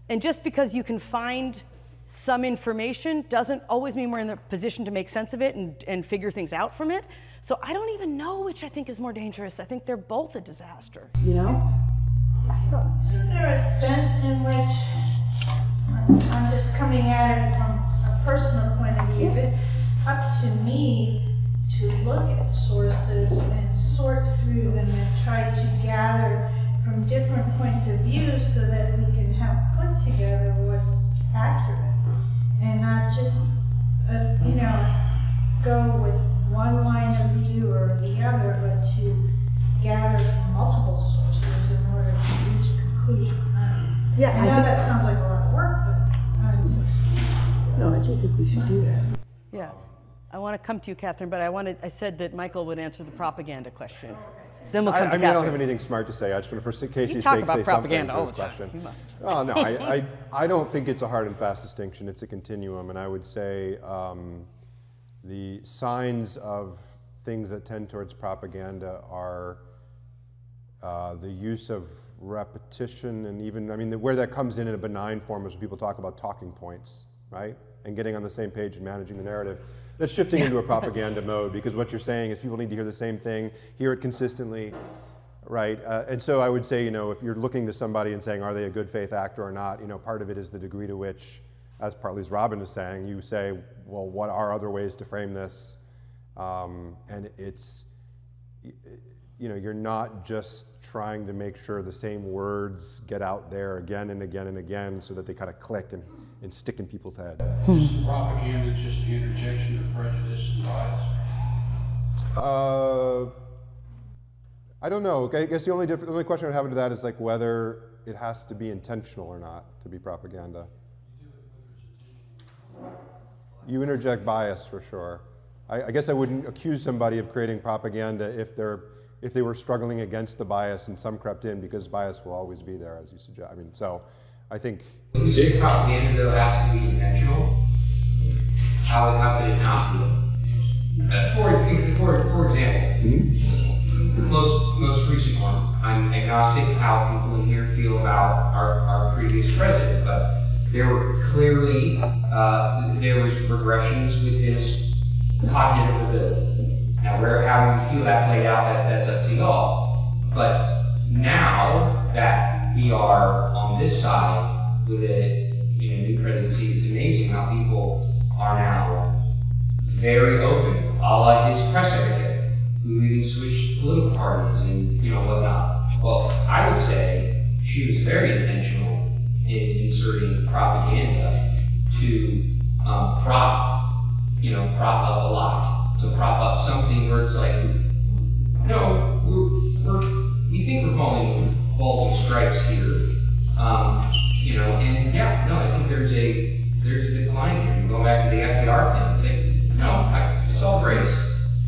And just because you can find some information doesn't always mean we're in the position to make sense of it and figure things out from it. So I don't even know which I think is more dangerous. I think they're both a disaster, you know? Isn't there a sense in which, I'm just coming at it from a personal point of view, it's up to me to look at sources and sort through them and try to gather from different points of view so that we can help put together what's accurate and not just, go with one line of view or the other, but to gather from multiple sources in order to reach a conclusion. I know that sounds like a lot of work, but No, I think we should do that. Yeah. I want to come to you, Catherine, but I said that Michael would answer the propaganda question. Then we'll come to I Catherine. don't have anything smart to say. I just want to, for Casey's talk sake, about say propaganda something all to the his time. question. You must. Oh, no, I don't think it's a hard and fast distinction. It's a continuum, and I would say the signs of things that tend towards propaganda are the use of repetition, and even, where that comes in a benign form is when people talk about talking points, right? And getting on the same page and managing the narrative. That's shifting into a propaganda mode, because what you're saying is people need to hear the same thing, hear it consistently, right? And so I would say, if you're looking to somebody and saying, are they a good faith actor or not, part of it is the degree to which, as partly as Robin is saying, you say, well, what are other ways to frame this? And it's, you're not just trying to make sure the same words get out there again and again and again so that they kind of click and stick in people's head. Is the propaganda just the interjection of prejudice and bias? I don't know. I guess the only question I would have to that is like whether it has to be intentional or not to be propaganda. You interject bias for sure. I guess I wouldn't accuse somebody of creating propaganda if they were struggling against the bias and some crept in, because bias will always be there, as you suggest. So I think. When you say propaganda, though, has to be intentional, how could it not be? For example, the most recent one, I'm agnostic how people in here feel about our previous president, but there were clearly, there was regressions with his cognitive ability. Now, how you feel that played out, that's up to y'all. But now that we are on this side with a new presidency, it's amazing how people are now very open, a la his press secretary, who even switched political parties and whatnot. Well, I would say she was very intentional in inserting propaganda to prop up a lie, to prop up something where it's like, no, we think we're calling balls and strikes here, and I think there's a decline here. You go back to the FDR thing and say, no, it's all grace.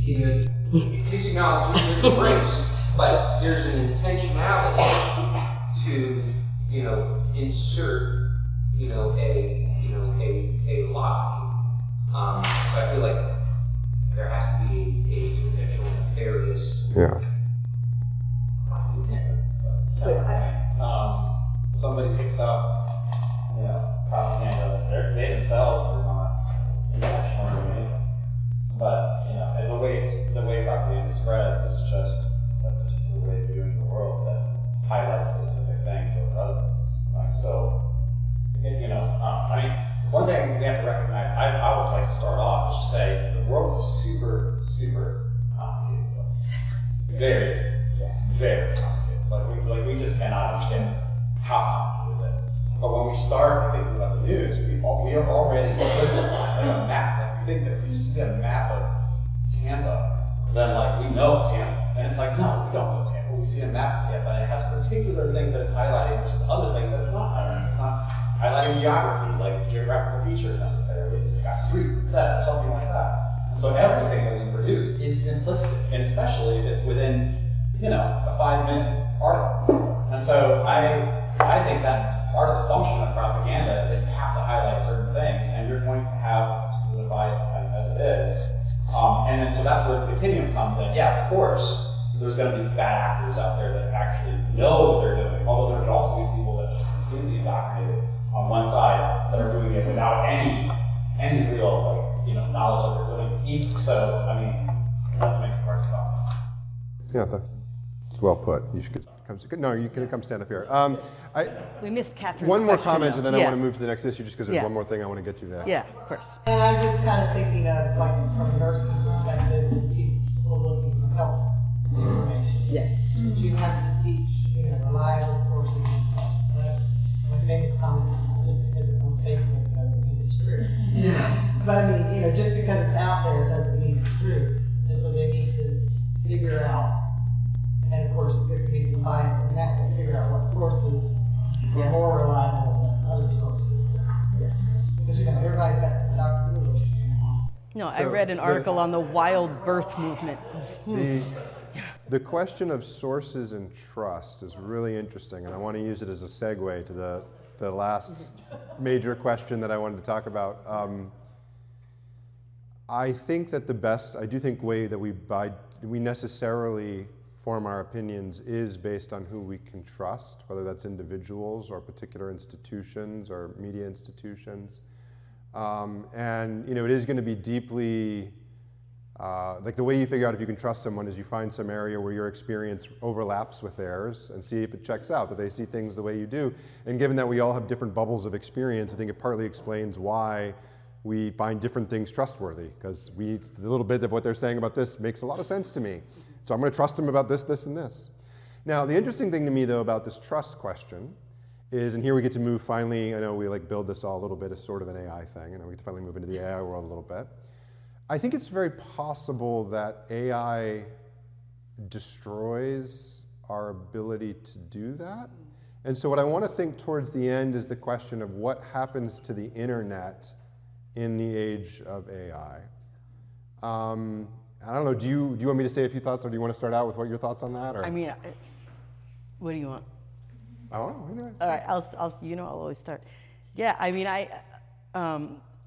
Can you please acknowledge there's a grace, but there's an intentionality to insert a lie. So I feel like there has to be a intentional, nefarious. Yeah. Somebody picks up, propaganda. They themselves are not intentional or anything. But the way propaganda spreads is just a particular way of viewing the world that highlights specific things over other things. One thing we have to recognize, I would like to start off is to say the world is a super, super complicated place. Very, very complicated. We just cannot understand how complicated it is. But when we start thinking about the news, we are already looking at a map. Like, we think that if you see a map of Tampa, then we know Tampa. And it's like, no, we don't know Tampa. We see a map of Tampa and it has particular things that it's highlighting versus other things that it's not highlighting. It's not highlighting geography, like geographical features necessarily. It's got streets instead, or something like that. And so everything that we produce is simplistic, and especially if it's within, a 5-minute article. And so I I think that's part of the function of propaganda, is that you have to highlight certain things, and you're going to have particular bias as it is. And then so that's where the continuum comes in. Yeah, of course, there's going to be bad actors out there that actually know what they're doing, although there could also be people that are just completely indoctrinated on one side that are doing it without any real knowledge of what they're doing. So I mean, that makes it hard to talk. Yeah, that's well put. You should no, you can come stand up here. We missed Catherine's one more question, comment, though. and then I Yeah. want to move to the next issue, just because there's Yeah. one more thing I want to get to next. Yeah, of course. And I'm just kind of thinking of, like, from a nursing perspective, people looking for health information. Yes. But you have to teach, reliable sources and stuff. But my famous comment is just because it's on Facebook doesn't mean it's true. But I mean, just because it's out there doesn't mean it's true. And so they need to figure out, and of course there could be some bias in that, but figure out what sources are more reliable than other sources. Yes. Because everybody's got Dr. Google. No, I So read an article on the wild birth movement. The question of sources and trust is really interesting, and I want to use it as a segue to the last major question that I wanted to talk about. I think that I do think way that we necessarily form our opinions is based on who we can trust, whether that's individuals or particular institutions or media institutions. And it is going to be deeply, like the way you figure out if you can trust someone is you find some area where your experience overlaps with theirs and see if it checks out, that they see things the way you do. And given that we all have different bubbles of experience, I think it partly explains why we find different things trustworthy, because a little bit of what they're saying about this makes a lot of sense to me. So I'm going to trust them about this, this, and this. Now, the interesting thing to me, though, about this trust question is, and here we get to move finally, I know we build this all a little bit as sort of an AI thing, and we get to finally move into the AI world a little bit. I think it's very possible that AI destroys our ability to do that. And so what I want to think towards the end is the question of what happens to the internet in the age of AI. I don't know, do you want me to say a few thoughts, or do you want to start out with what your thoughts on that? Or? I mean, what do you want? I don't know. All right, I'll always start. Yeah, I mean,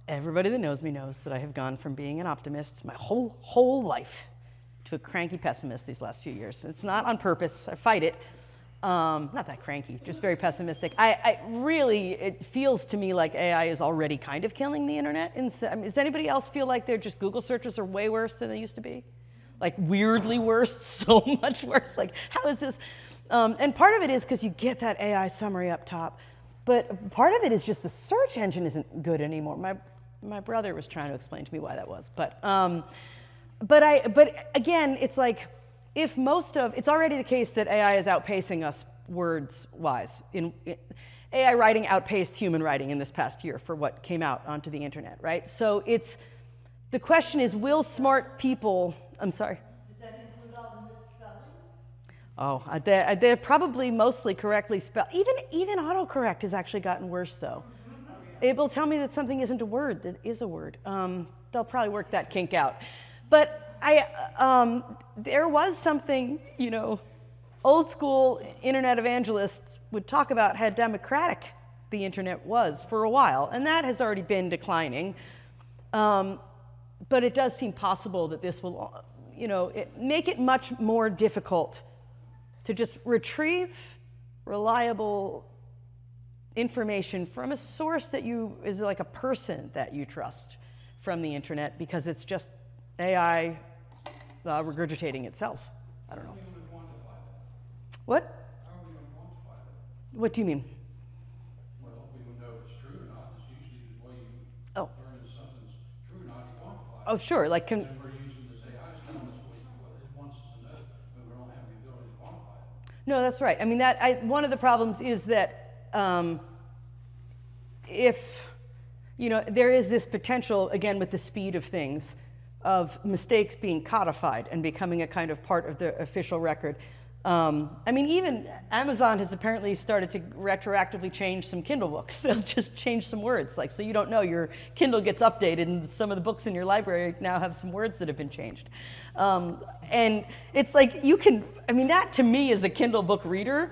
everybody that knows me knows that I have gone from being an optimist my whole life to a cranky pessimist these last few years. It's not on purpose. I fight it. Not that cranky, just very pessimistic. It feels to me like AI is already kind of killing the internet. Does anybody else feel like their just Google searches are way worse than they used to be? Like weirdly worse, so much worse. Like, how is this? And part of it is because you get that AI summary up top, but part of it is just the search engine isn't good anymore. My brother was trying to explain to me why that was, but again, it's like, it's already the case that AI is outpacing us words-wise. AI writing outpaced human writing in this past year for what came out onto the internet, right? So the question is, will smart people, I'm sorry? Does that include all the misspellings? Oh, they're probably mostly correctly spelled. Even autocorrect has actually gotten worse, though. It will tell me that something isn't a word that is a word. They'll probably work that kink out. But there was something, old school internet evangelists would talk about how democratic the internet was for a while, and that has already been declining. But it does seem possible that this will, make it much more difficult to just retrieve reliable information from a source that is like a person that you trust from the internet, because it's just AI regurgitating itself. I don't know. What? How are we going to quantify that? What do you mean? Well, we don't know if it's true or not. It's usually the way you learn if something's true or not, you quantify it. Oh, sure. And we're using this AI is telling us what it wants us to know, but we don't have the ability to quantify it. No, that's right. I mean, one of the problems is that if, there is this potential, again, with the speed of things, of mistakes being codified and becoming a kind of part of the official record. Even Amazon has apparently started to retroactively change some Kindle books. They'll just change some words, so you don't know, your Kindle gets updated and some of the books in your library now have some words that have been changed. And it's like that to me as a Kindle book reader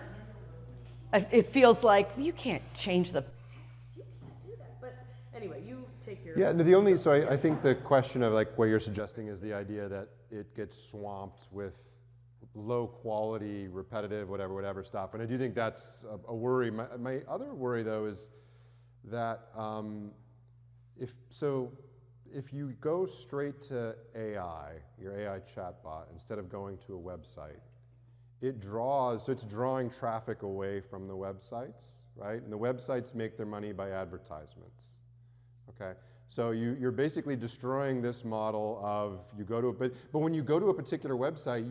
it feels like you can't change the past. You can't do that. But anyway, you take your. Yeah, no, the only, so I think the question of like what you're suggesting is the idea that it gets swamped with low quality, repetitive, whatever stuff. And I do think that's a worry. My other worry though is that if you go straight to AI, your AI chatbot, instead of going to a website, it's drawing traffic away from the websites, right? And the websites make their money by advertisements, okay? So you're basically destroying this model of you go to, but when you go to a particular website,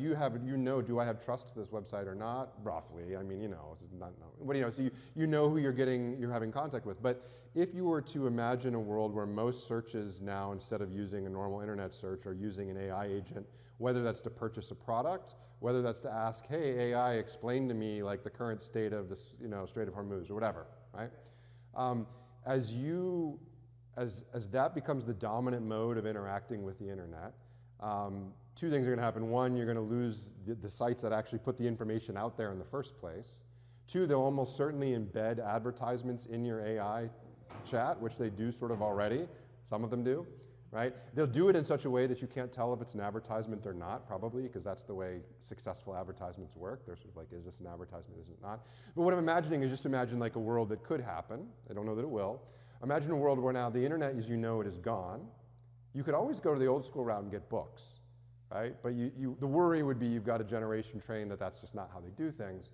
do I have trust to this website or not? Roughly, I mean, it's not, what do you know? So you know who you're having contact with. But if you were to imagine a world where most searches now, instead of using a normal internet search, are using an AI agent, whether that's to purchase a product, whether that's to ask, hey, AI, explain to me like the current state of this, Strait of Hormuz or whatever, right? As that becomes the dominant mode of interacting with the internet, two things are going to happen. One, you're going to lose the sites that actually put the information out there in the first place. Two, they'll almost certainly embed advertisements in your AI chat, which they do sort of already. Some of them do, right? They'll do it in such a way that you can't tell if it's an advertisement or not, probably, because that's the way successful advertisements work. They're sort of like, is this an advertisement, is it not? But what I'm imagining is just imagine like a world that could happen. I don't know that it will. Imagine a world where now the internet as you know it is gone. You could always go to the old school route and get books, right? But the worry would be you've got a generation trained that that's just not how they do things.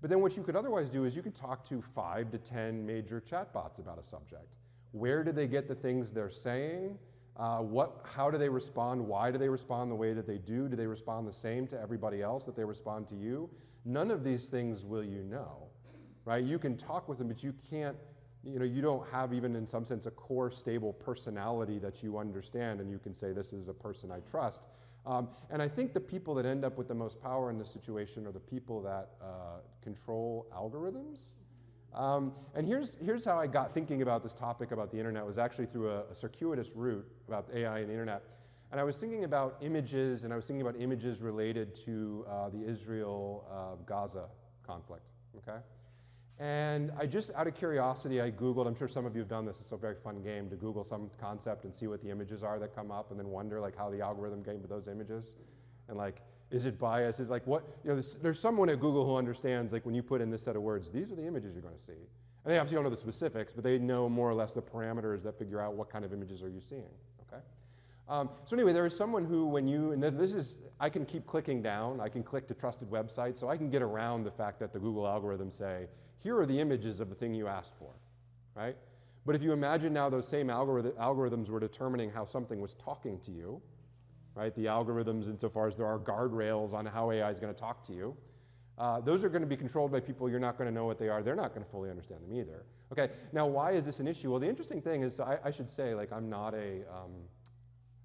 But then what you could otherwise do is you could talk to 5 to 10 major chatbots about a subject. Where do they get the things they're saying? How do they respond? Why do they respond the way that they do? Do they respond the same to everybody else that they respond to you? None of these things will you know, right? You can talk with them, but you can't, you don't have even in some sense a core stable personality that you understand and you can say this is a person I trust. And I think the people that end up with the most power in this situation are the people that control algorithms. And here's how I got thinking about this topic about the internet was actually through a circuitous route about AI and the internet. And I was thinking about images, and I was thinking about images related to the Israel-Gaza conflict, okay? And I just, out of curiosity, I Googled, I'm sure some of you have done this, it's a very fun game to Google some concept and see what the images are that come up and then wonder like how the algorithm came to those images. And like, is it biased? Is like what, there's someone at Google who understands like when you put in this set of words, these are the images you're gonna see. And they obviously don't know the specifics, but they know more or less the parameters that figure out what kind of images are you seeing, okay? So anyway, there is someone who I can keep clicking down, I can click to trusted websites, so I can get around the fact that the Google algorithms say, here are the images of the thing you asked for, right? But if you imagine now those same algorithms were determining how something was talking to you, right? The algorithms insofar as there are guardrails on how AI is going to talk to you, those are going to be controlled by people you're not going to know what they are. They're not going to fully understand them either. Okay, now why is this an issue? Well, the interesting thing is I should say, like, I'm not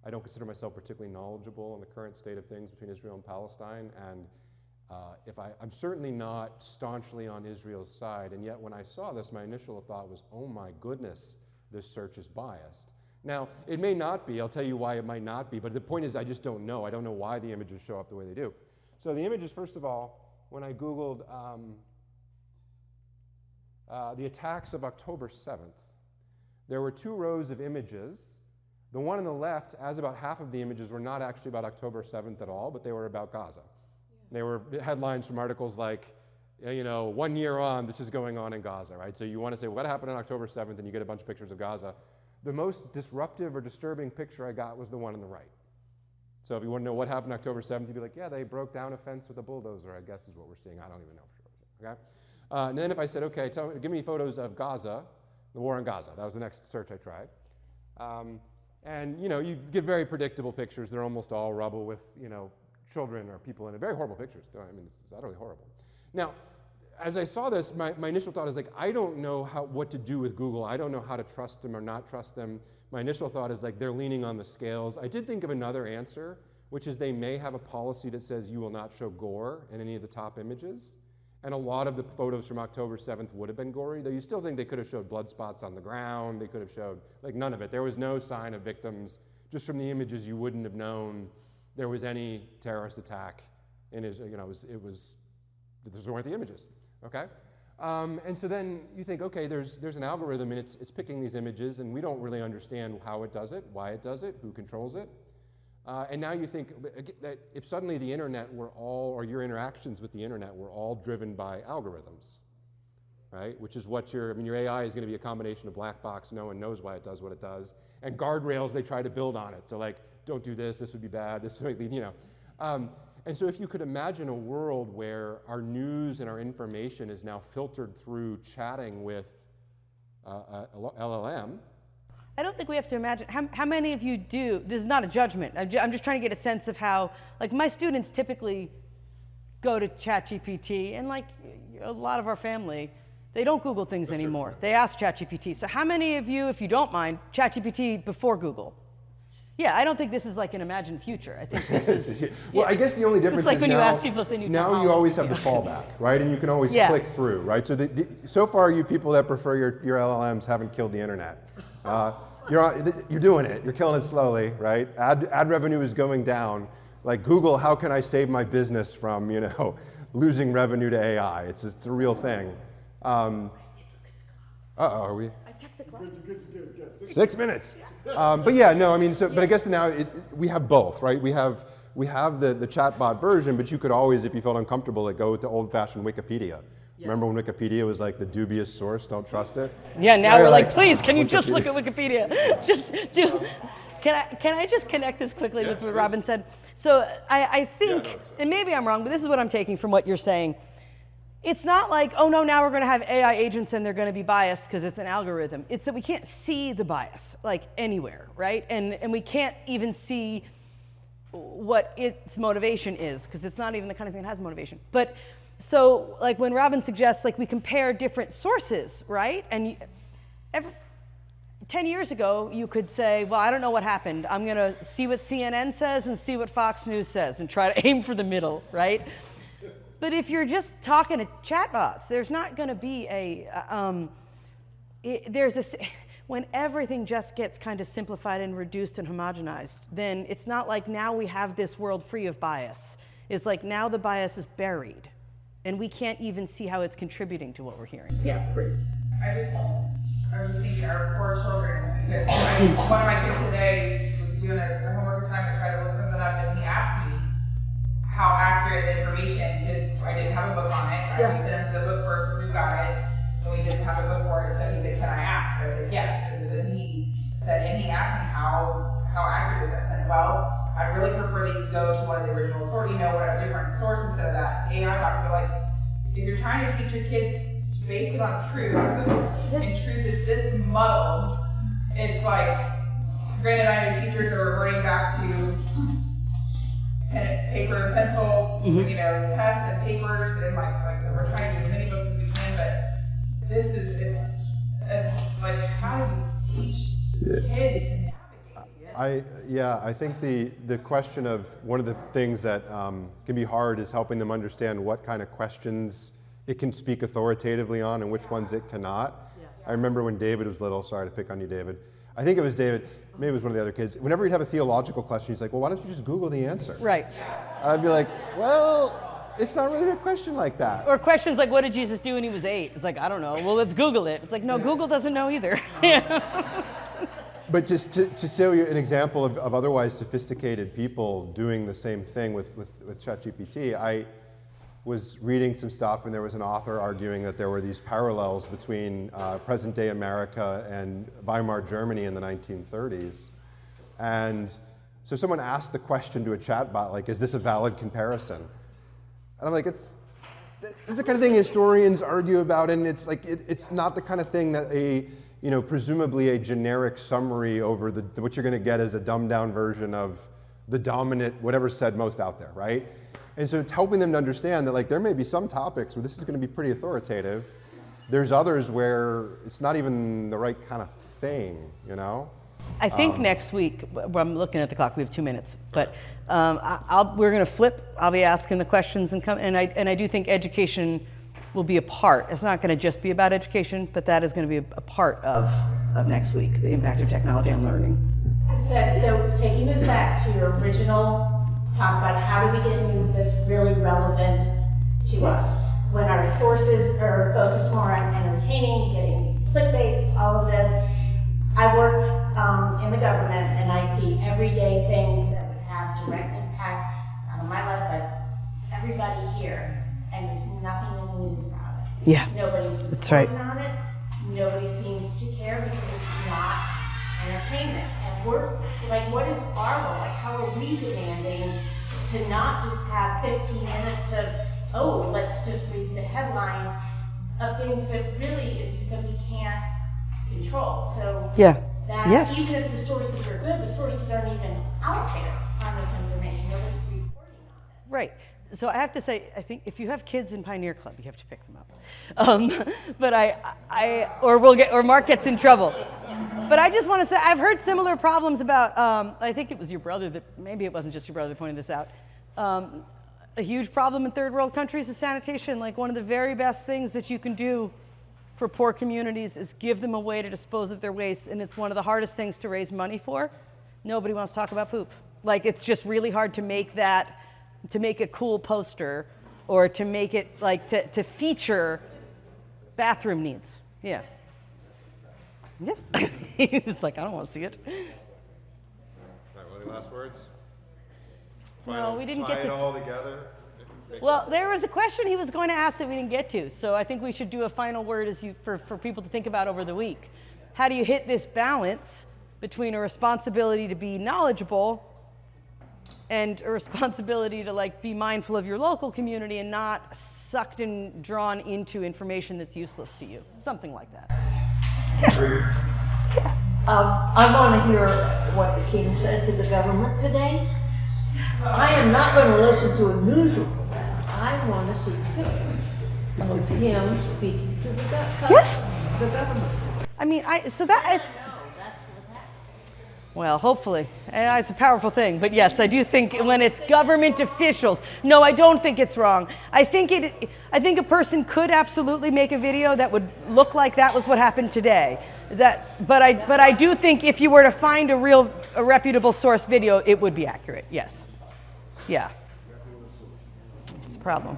I don't consider myself particularly knowledgeable in the current state of things between Israel and Palestine, and I'm certainly not staunchly on Israel's side, and yet when I saw this, my initial thought was, oh my goodness, this search is biased. Now, it may not be, I'll tell you why it might not be, but the point is I just don't know. I don't know why the images show up the way they do. So the images, first of all, when I Googled the attacks of October 7th, there were 2 rows of images. The one on the left, as about half of the images were not actually about October 7th at all, but they were about Gaza. They were headlines from articles like, 1 year on, this is going on in Gaza, right? So you want to say, what happened on October 7th, and you get a bunch of pictures of Gaza. The most disruptive or disturbing picture I got was the one on the right. So if you want to know what happened on October 7th, you'd be like, yeah, they broke down a fence with a bulldozer, I guess is what we're seeing. I don't even know for sure, okay? And then if I said, okay, give me photos of Gaza, the war in Gaza. That was the next search I tried. And you get very predictable pictures. They're almost all rubble with, children or people in it. Very horrible pictures. I mean, it's utterly horrible. Now, as I saw this, my initial thought is like, I don't know what to do with Google. I don't know how to trust them or not trust them. My initial thought is like, they're leaning on the scales. I did think of another answer, which is they may have a policy that says you will not show gore in any of the top images. And a lot of the photos from October 7th would have been gory, though you still think they could have showed blood spots on the ground. They could have showed, like, none of it. There was no sign of victims. Just from the images, you wouldn't have known there was any terrorist attack. And those weren't the images, okay? And so then you think, okay, there's an algorithm and it's picking these images and we don't really understand how it does it, why it does it, who controls it. And now you think that if suddenly the internet were all, or your interactions with the internet were all driven by algorithms, right? Which is what your AI is going to be a combination of black box, no one knows why it does what it does, and guardrails they try to build on it. So like, don't do this would be bad, this would be, and so if you could imagine a world where our news and our information is now filtered through chatting with a LLM. I don't think we have to imagine, how many of you do, this is not a judgment, I'm just trying to get a sense of how, like my students typically go to ChatGPT, and like a lot of our family, they don't Google things anymore. They ask ChatGPT. So how many of you, if you don't mind, ChatGPT before Google? Yeah, I don't think this is like an imagined future. I think this is... Well, I guess the only difference like is when now, you ask people if they knew now you always have the fallback, right? And you can always click through, right? So so far, you people that prefer your LLMs haven't killed the internet. You're doing it. You're killing it slowly, right? Ad revenue is going down. Like Google, how can I save my business from losing revenue to AI? It's a real thing. Are we? I checked the clock. 6 minutes. But yeah, no, I mean, but I guess now we have both, right? We have the chatbot version, but you could always, if you felt uncomfortable, go to old-fashioned Wikipedia. Yeah. Remember when Wikipedia was like the dubious source, don't trust it? Yeah, now we're like, please, can you just look at Wikipedia? Can I just connect this quickly with what Robin said? So I think, and maybe I'm wrong, but this is what I'm taking from what you're saying. It's not like, oh no, now we're going to have AI agents and they're going to be biased because it's an algorithm. It's that we can't see the bias, like anywhere, right? And we can't even see what its motivation is, because it's not even the kind of thing that has motivation. But so like when Robin suggests like we compare different sources, right? And 10 years ago, you could say, well, I don't know what happened. I'm going to see what CNN says and see what Fox News says and try to aim for the middle, right? But if you're just talking to chatbots, there's not going to be when everything just gets kind of simplified and reduced and homogenized, then it's not like now we have this world free of bias. It's like now the bias is buried, and we can't even see how it's contributing to what we're hearing. Yeah, great. I was thinking our poor children, because one of my kids today was doing a homework assignment, tried to look something up, and he asked me how accurate the information, because I didn't have a book on it. We sent him to the book first, we got it, and we didn't have a book for it, so he said, can I ask? I said, yes. And then he said, and he asked me how accurate is this? I said, well, I'd really prefer that you go to one of the original sources, what a different source instead of that AI box. But like, if you're trying to teach your kids to base it on truth, and truth is this muddled, it's like, granted, I know teachers are reverting back to paper and pencil, tests and papers, and like I said, we're trying to do as many books as we can, but this is, it's like, how do you teach kids to navigate? I think the question of one of the things that can be hard is helping them understand what kind of questions it can speak authoritatively on and which ones it cannot. Yeah. I remember when David was little, sorry to pick on you, David. I think it was David, maybe it was one of the other kids. Whenever he'd have a theological question, he's like, well, why don't you just Google the answer? Right. I'd be like, well, it's not really a question like that. Or questions like, what did Jesus do when he was 8? It's like, I don't know. Well, let's Google it. It's like, no, Google doesn't know either. But just to show you an example of otherwise sophisticated people doing the same thing with ChatGPT, I was reading some stuff and there was an author arguing that there were these parallels between present-day America and Weimar Germany in the 1930s. And so someone asked the question to a chatbot, like, is this a valid comparison? And I'm like, this is the kind of thing historians argue about, and it's like, it's not the kind of thing that presumably a generic summary over what you're going to get is a dumbed-down version of the dominant, whatever's said most out there, right? And so it's helping them to understand that, like, there may be some topics where this is going to be pretty authoritative. There's others where it's not even the right kind of thing, I think next week, I'm looking at the clock, we have 2 minutes, but we're going to flip. I'll be asking the questions and I do think education will be a part. It's not going to just be about education, but that is going to be a part of next week, the impact of technology on learning. So taking this back to your original talk about how do we get news that's really relevant to us when our our sources are focused more on entertaining, getting clickbaits, all of this. I work in the government, and I see everyday things that would have direct impact not on my life, but everybody here. And there's nothing in the news about it. Yeah. Nobody's That's right. reporting on it. Nobody seems to care because it's not entertainment. And we're like, what is our role? Like, how are we demanding to not just have 15 minutes of, oh, let's just read the headlines of things that really, as you said, we can't control. So Yeah. that's, Yes. even if the sources are good, the sources aren't even out there on this information. Nobody's reporting on it. Right. So I have to say, I think if you have kids in Pioneer Club, you have to pick them up. But or Mark gets in trouble. But I just want to say, I've heard similar problems about, I think it was your brother that, maybe it wasn't just your brother that pointed this out. A huge problem in third world countries is sanitation. Like, one of the very best things that you can do for poor communities is give them a way to dispose of their waste, and it's one of the hardest things to raise money for. Nobody wants to talk about poop. Like, it's just really hard to make that, to make a cool poster, or to make it, like, to feature bathroom needs. Yeah. Yes. It's like, I don't want to see it. All right, any last words? No, we didn't get to. Tie it all together. Well, there was a question he was going to ask that we didn't get to, so I think we should do a final word for people to think about over the week. How do you hit this balance between a responsibility to be knowledgeable and a responsibility to, like, be mindful of your local community and not sucked and drawn into information that's useless to you? Something like that. I want to hear what the king said to the government today. I am not going to listen to a news report. I want to see pictures of him speaking to the government. I mean, well, hopefully. And it's a powerful thing. But yes, I do think when it's government officials, no, I don't think it's wrong. I think a person could absolutely make a video that would look like that was what happened today. But I do think if you were to find a reputable source video, it would be accurate. Yes. Yeah. It's a problem.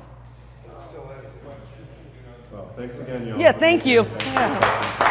Well, thanks again, y'all. Yeah, thank you. Yeah.